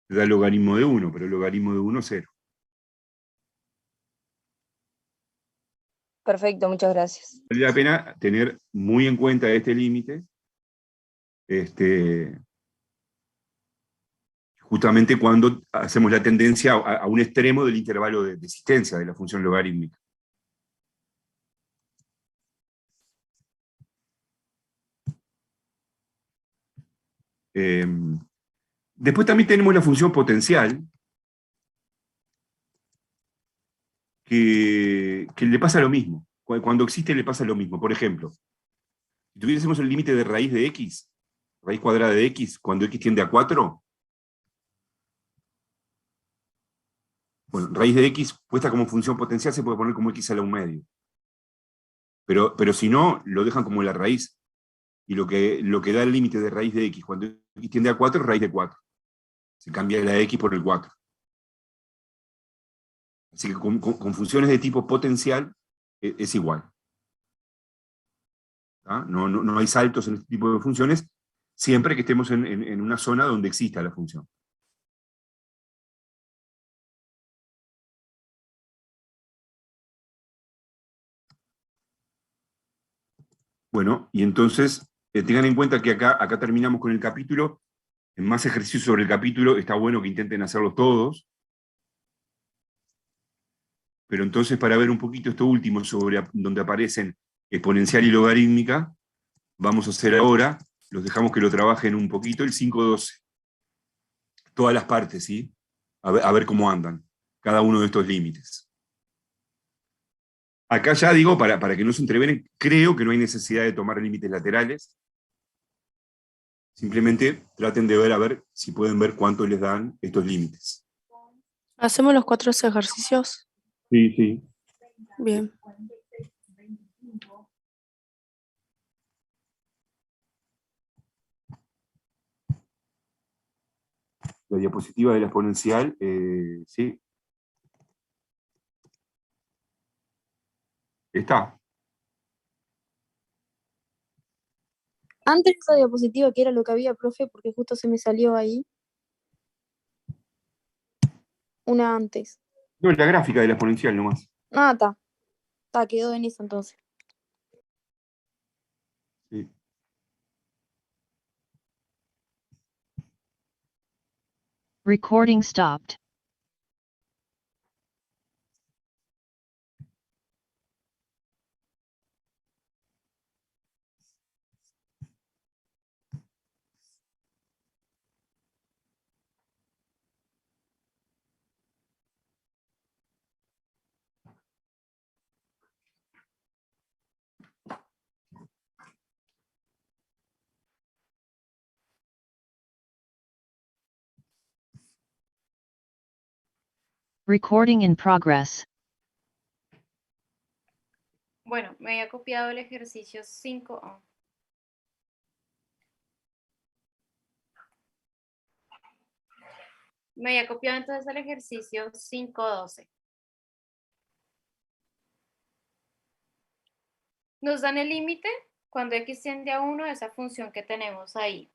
te da logaritmo de 1, pero el logaritmo de 1 es 0.
Perfecto, muchas gracias.
Vale la pena tener muy en cuenta este límite, justamente cuando hacemos la tendencia a un extremo del intervalo de existencia de la función logarítmica. Después también tenemos la función potencial, que le pasa lo mismo. Cuando existe le pasa lo mismo. Por ejemplo, si tuviésemos el límite de raíz de x, raíz cuadrada de x, cuando x tiende a 4, bueno, raíz de x puesta como función potencial se puede poner como x a la 1/2. Pero si no, lo dejan como la raíz. Y lo que da el límite de raíz de x cuando x tiende a 4 es raíz de 4. Se cambia la x por el 4. Así que con funciones de tipo potencial es igual. ¿Ah? No hay saltos en este tipo de funciones, siempre que estemos en una zona donde exista la función. Bueno, y entonces tengan en cuenta que acá terminamos con el capítulo. En más ejercicios sobre el capítulo, está bueno que intenten hacerlos todos. Pero entonces, para ver un poquito esto último, sobre donde aparecen exponencial y logarítmica, vamos a hacer ahora, los dejamos que lo trabajen un poquito, el 5.12. Todas las partes, ¿sí? A ver cómo andan, cada uno de estos límites. Acá ya digo, para que no se entreveren, creo que no hay necesidad de tomar límites laterales. Simplemente traten de ver a ver si pueden ver cuánto les dan estos límites.
¿hacemos los 4 ejercicios?
Sí, sí.
Bien.
La diapositiva de la exponencial, sí. Está.
Antes de esa diapositiva, que era lo que había, profe, porque justo se me salió ahí. Una antes.
No, la gráfica de la exponencial nomás.
Ah, está. Está, quedó en eso entonces.
Sí.
Recording stopped. Recording in progress.
Bueno, me había copiado el ejercicio 5. Me había copiado entonces el ejercicio 5.12. Nos dan el límite cuando x tiende a 1 de esa función que tenemos ahí.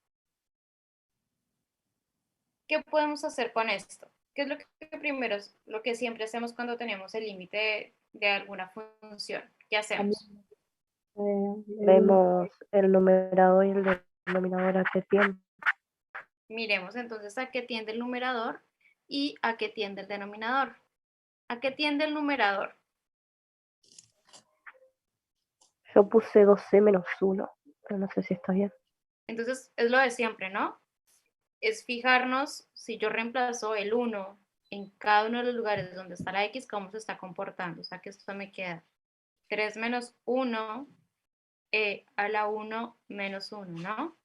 ¿Qué podemos hacer con esto? ¿Qué es lo que primero, lo que siempre hacemos cuando tenemos el límite de alguna función? ¿Qué hacemos?
Vemos el numerador y el denominador a qué tiende.
Miremos entonces a qué tiende el numerador y a qué tiende el denominador. ¿A qué tiende el numerador?
Yo puse 2c menos 1, pero no sé si está bien.
Entonces es lo de siempre, ¿no? Es fijarnos si yo reemplazo el 1 en cada uno de los lugares donde está la x, cómo se está comportando. O sea que esto me queda 3 menos 1 a la 1 menos 1, ¿no?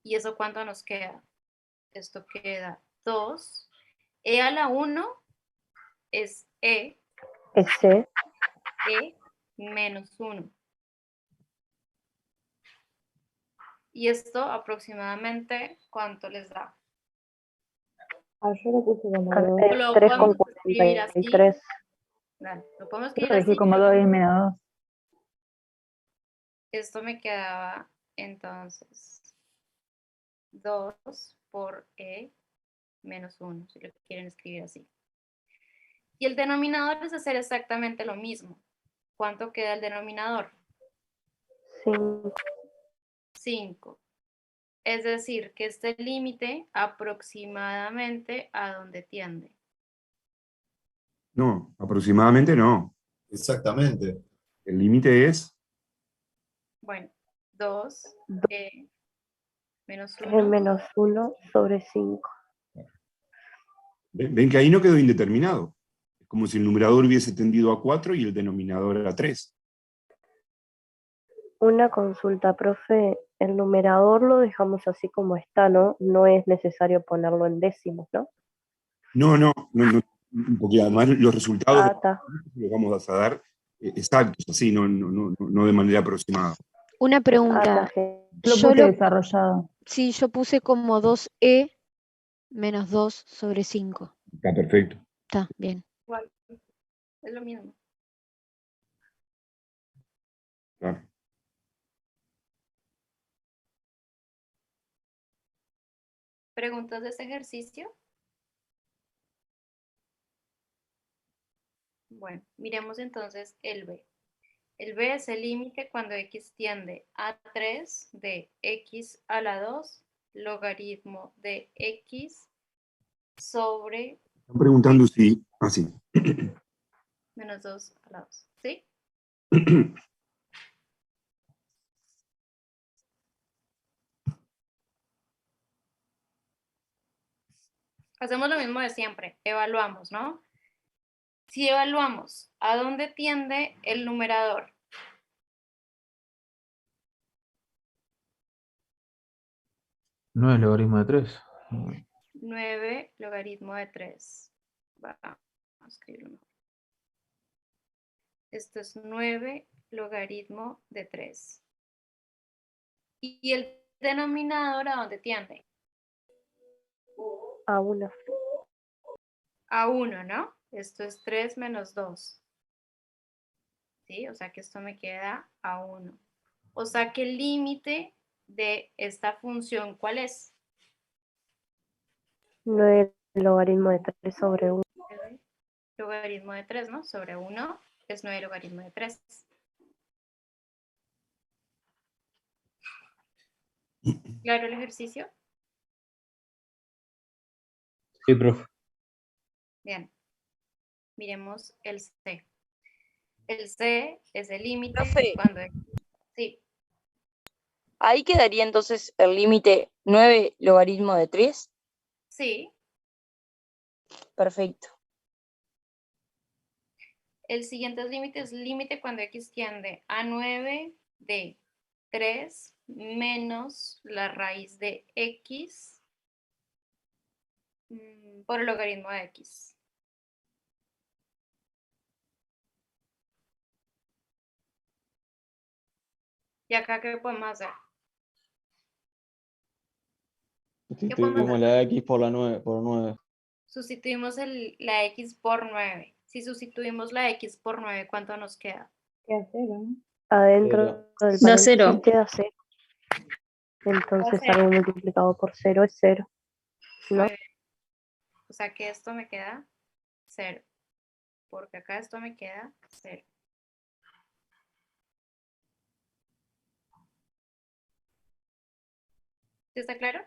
¿Y eso cuánto nos queda? Esto queda 2. E a la 1 es e.
Es c.
E menos 1. ¿Y esto aproximadamente cuánto les da?
Yo lo puse como
Acá
2.
es
Lo
3
podemos
con
escribir así.
43.
Dale, lo podemos
Yo
escribir
lo dejé
así.
como 2 y menos 2.
Esto me quedaba entonces 2 por e menos 1, si lo quieren escribir así. Y el denominador es hacer exactamente lo mismo. ¿Cuánto queda el denominador?
5.
5. Es decir, que este límite aproximadamente a dónde tiende.
No, aproximadamente no.
Exactamente.
El límite es,
Bueno, 2 menos
E
1.
menos 1 sobre 5.
ven que ahí no quedó indeterminado. Es como si el numerador hubiese tendido a 4 y el denominador a 3.
Una consulta, profe. El numerador lo dejamos así como está, ¿no? No es necesario ponerlo en décimos, ¿no?
No, porque además los resultados
Está.
los vamos a dar exactos, así, no de manera aproximada.
Una pregunta.
Lo
Yo
puse
lo,
desarrollado.
sí, yo puse como 2e menos 2 sobre 5.
Está perfecto.
Está bien.
Igual, es lo mismo.
Claro.
¿Preguntas de este ejercicio? Bueno, miremos entonces el b. El b es el límite cuando x tiende a 3 de x a la 2 logaritmo de x sobre
Están preguntando si... Ah, sí.
menos 2 a la 2. ¿Sí? Hacemos lo mismo de siempre. Evaluamos, ¿no? Si evaluamos, ¿a dónde tiende el numerador?
No es logaritmo de 3.
9 logaritmo de 3. Vamos a escribirlo mejor. Esto es 9 logaritmo de 3. ¿Y el denominador a dónde tiende?
A 1.
A 1, ¿no? Esto es 3 menos 2. ¿Sí? O sea que esto me queda a 1. O sea que el límite de esta función, ¿cuál es?
9 logaritmo de 3 sobre 1.
9 logaritmo de 3, ¿no? Sobre 1 es 9 logaritmo de 3. ¿Claro el ejercicio?
Sí, profe.
Bien. Miremos el C. El C es el límite
Profe.
cuando... Sí.
Ahí quedaría entonces el límite 9 logaritmo de 3.
Sí.
Perfecto.
El siguiente límite es límite cuando x tiende a 9 de 3 menos la raíz de x por el logaritmo de x. ¿Y acá qué podemos hacer?
Sustituimos la X por la 9, por 9.
Sustituimos la X por 9. Si sustituimos la X por 9, ¿cuánto nos queda?
Queda 0, ¿no?
Adentro del
Da
paréntesis
0.
queda 0. Entonces
cero.
algo multiplicado por 0 es 0. ¿No?
Muy bien. O sea que esto me queda 0. Porque acá esto me queda 0. ¿Sí está claro?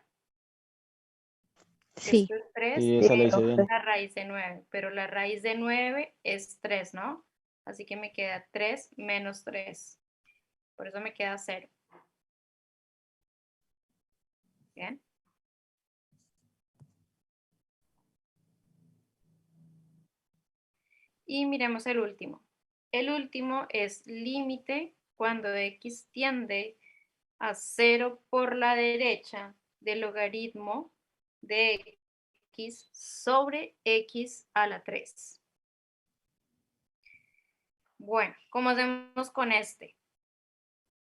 Sí.
Esto es 3,
Sí, esa la hice bien.
la raíz de 9. Pero la raíz de 9 es 3, ¿no? Así que me queda 3 menos 3. Por eso me queda 0. Bien. Y miremos el último. El último es límite cuando x tiende a 0 por la derecha del logaritmo de x sobre x a la 3. Bueno, ¿cómo hacemos con este?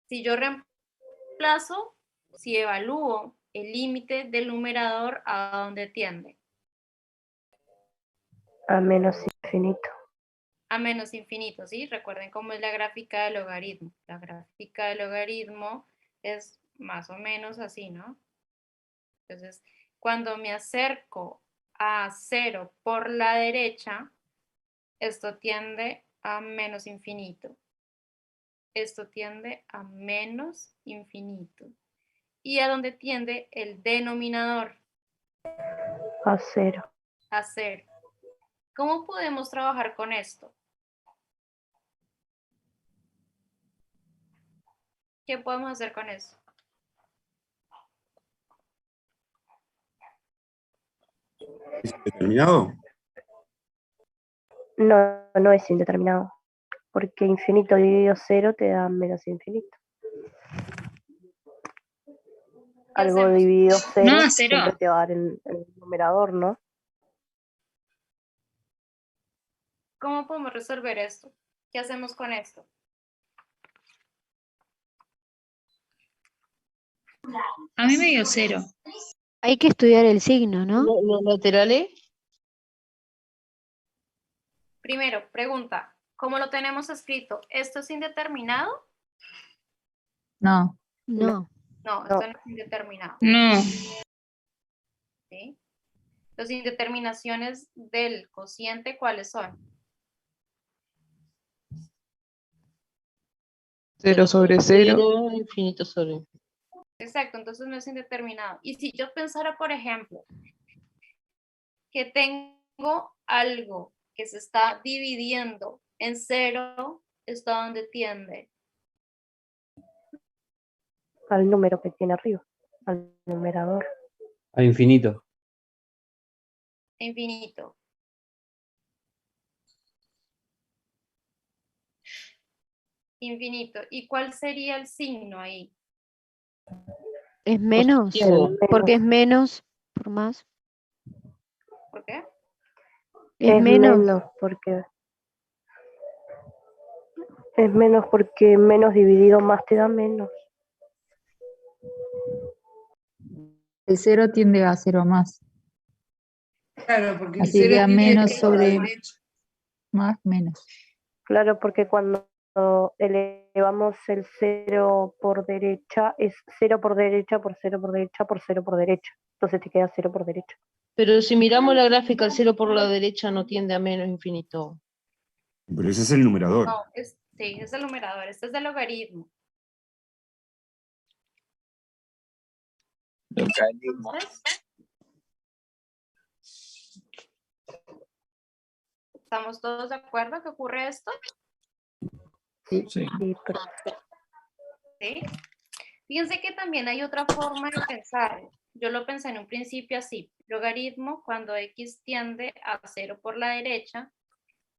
Si yo reemplazo, si evalúo el límite del numerador, ¿a dónde tiende?
A menos infinito.
A menos infinito, ¿sí? Recuerden cómo es la gráfica del logaritmo. La gráfica del logaritmo es más o menos así, ¿no? Entonces, cuando me acerco a 0 por la derecha, esto tiende a menos infinito. Esto tiende a menos infinito. ¿Y a dónde tiende el denominador?
A 0.
A 0. ¿Cómo podemos trabajar con esto? ¿Qué podemos hacer con eso?
¿Es indeterminado?
No, no es indeterminado. Porque infinito dividido 0 te da menos infinito. Algo
hacemos?
dividido 0
No, 0.
siempre te va a dar el numerador, ¿no?
¿Cómo podemos resolver esto? ¿Qué hacemos con esto?
A mí me dio 0.
Hay que estudiar el signo, ¿no?
¿Los laterales?
Primero, pregunta, ¿cómo lo tenemos escrito? ¿Esto es indeterminado?
No.
No.
No, esto no es indeterminado.
No.
¿Sí? Las indeterminaciones del cociente, ¿cuáles son?
0 sobre 0.
Infinito sobre.
Exacto, entonces no es indeterminado. Y si yo pensara, por ejemplo, que tengo algo que se está dividiendo en 0, ¿esto a dónde tiende?
Al número que tiene arriba. Al numerador.
A infinito.
Infinito. Infinito. ¿Y cuál sería el signo ahí?
¿Es menos? Porque es menos por más.
¿Por qué?
Es menos.
Es menos porque menos dividido más te da menos.
El 0 tiende a 0 más.
Claro, porque el
Así
0
queda
tiene
menos
que ir a la
sobre
derecha.
más menos.
Claro, porque cuando elevamos el 0 por derecha, es 0 por derecha por 0 por derecha por 0 por derecha. Entonces te queda 0 por derecha.
Pero si miramos la gráfica, el 0 por la derecha no tiende a menos infinito.
Pero ese es el numerador.
No, sí, es el numerador. Este es el logaritmo. Entonces, ¿estamos todos de acuerdo que ocurre esto?
Sí.
Sí, perfecto.
¿Sí? Fíjense que también hay otra forma de pensar. Yo lo pensé en un principio así. Logaritmo cuando x tiende a 0 por la derecha.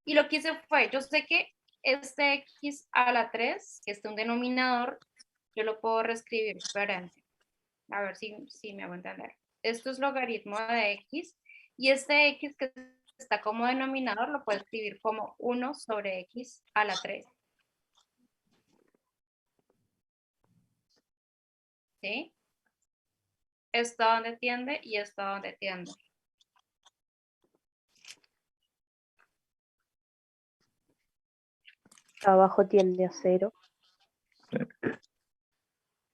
Y lo que hice fue, yo sé que este x a la 3, que es un denominador, yo lo puedo reescribir diferente. A ver si me hago entender. Esto es logaritmo de x. Y este x que está como denominador lo puedo escribir como 1 sobre x a la 3. ¿Sí? esto a dónde tiende y esto a dónde tiende.
Abajo tiende a 0.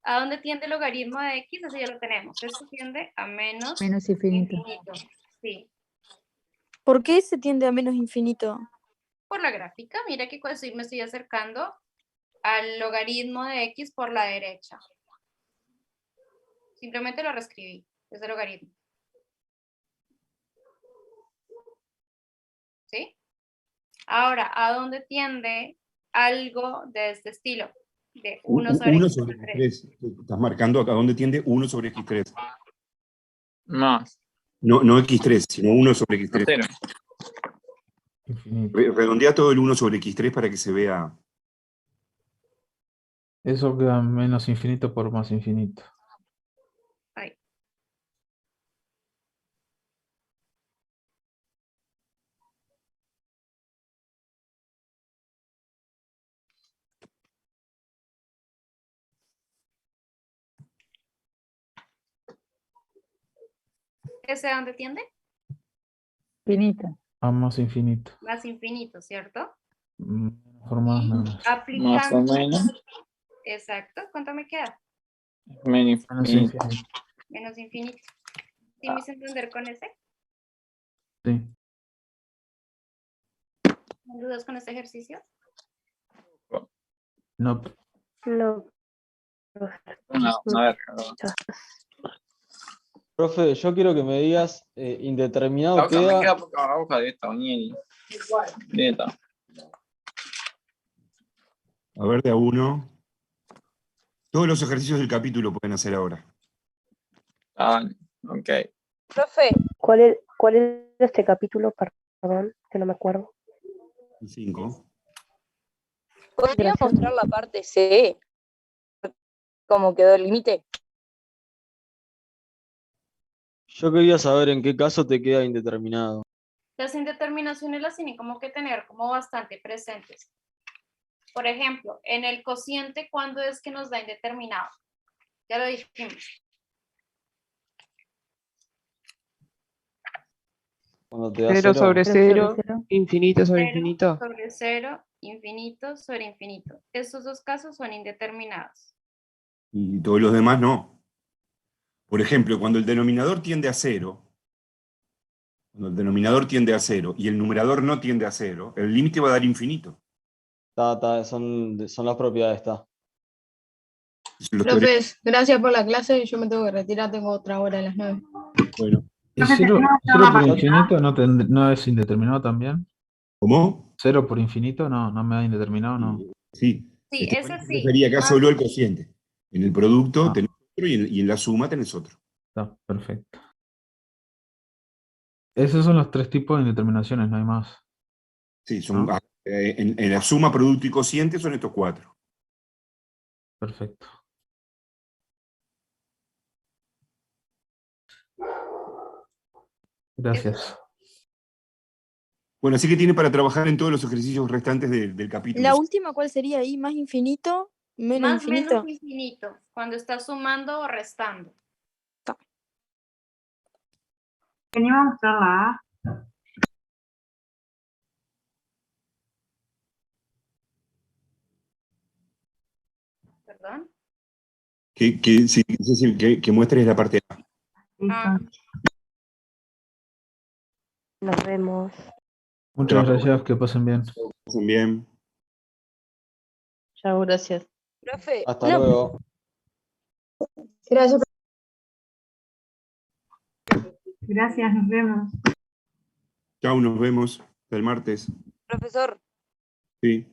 ¿A dónde tiende el logaritmo de x? Eso ya lo tenemos. Esto tiende a menos
Menos infinito.
infinito. Sí.
¿Por qué se tiende a menos infinito?
Por la gráfica, mira que me estoy acercando al logaritmo de x por la derecha. Simplemente lo reescribí, ese logaritmo. ¿Sí? Ahora, ¿a dónde tiende algo de este estilo? De 1 sobre
1
x
sobre
por 3.
x3. Estás marcando acá dónde tiende 1 sobre x3.
Más.
No, no x3, sino 1 sobre x3.
Cero.
Infinito.
Redondea todo el 1 sobre x3 para que se vea.
Eso queda menos infinito por más infinito.
Ahí. ¿Ese a dónde tiende?
Infinito.
A más infinito.
Más infinito, ¿cierto?
Por más menos.
Más o
Aplicando.
menos.
Exacto. ¿Cuánto me queda?
Menos
Menos
infinito.
infinito.
Menos infinito. ¿Sí me hice entender con ese?
Sí.
¿No dudas con este ejercicio?
No.
No.
Una verga.
Profe, yo quiero que me digas, indeterminado
La hoja me
queda.
queda porque la hoja de esta, Oniel. De esta.
A ver, de a uno. Todos los ejercicios del capítulo pueden hacer ahora.
Ah, ok.
Profe,
¿Cuál es este capítulo? Perdón, que no me acuerdo.
El 5.
¿podría
Gracias.
mostrar la parte C? ¿Cómo quedó el límite?
Yo quería saber en qué caso te queda indeterminado.
Las indeterminaciones las tienen como que tener como bastante presentes. Por ejemplo, en el cociente, ¿cuándo es que nos da indeterminado? Ya lo dijimos.
Cuando te da
0
cero.
sobre
Cero sobre
0,
cero.
infinito sobre
0
infinito.
sobre 0, infinito sobre infinito. Estos dos casos son indeterminados.
Y todos los demás no. Por ejemplo, cuando el denominador tiende a 0, cuando el denominador tiende a 0 y el numerador no tiende a 0, el límite va a dar infinito.
Son las propiedades, está.
Los teoremas-
Profes, gracias por la clase. Yo me tengo que retirar, tengo otra hora a las 9.
Bueno,
¿Y
Profe,
0
tenemos que dar una
por
pausa.
infinito no es indeterminado también?
¿cómo?
0 por infinito no me da indeterminado, no.
Sí.
Sí, ese
Bueno,
sí.
refería acá
Más-
solo al cociente. En el producto
Ah.
tenés otro y en la suma tenés otro.
Está perfecto. Esos son los 3 tipos de indeterminaciones, no hay más.
Sí, son,
¿No?
en la suma producto y cociente son estos 4.
Perfecto. Gracias.
Bueno, así que tiene para trabajar en todos los ejercicios restantes del capítulo.
¿La última cuál sería ahí? ¿Más infinito? ¿Menos
Más
infinito?
menos infinito, cuando estás sumando o restando.
Venimos a mostrar la A.
¿Perdón?
Que muestres la parte A.
Ah,
Nos vemos.
Muchas gracias, que pasen bien.
Pasen bien.
Chao, gracias.
Profe,
Hasta
una
luego.
Gracias.
Gracias, nos vemos.
Chao, nos vemos. Hasta el martes.
profesor.
Sí.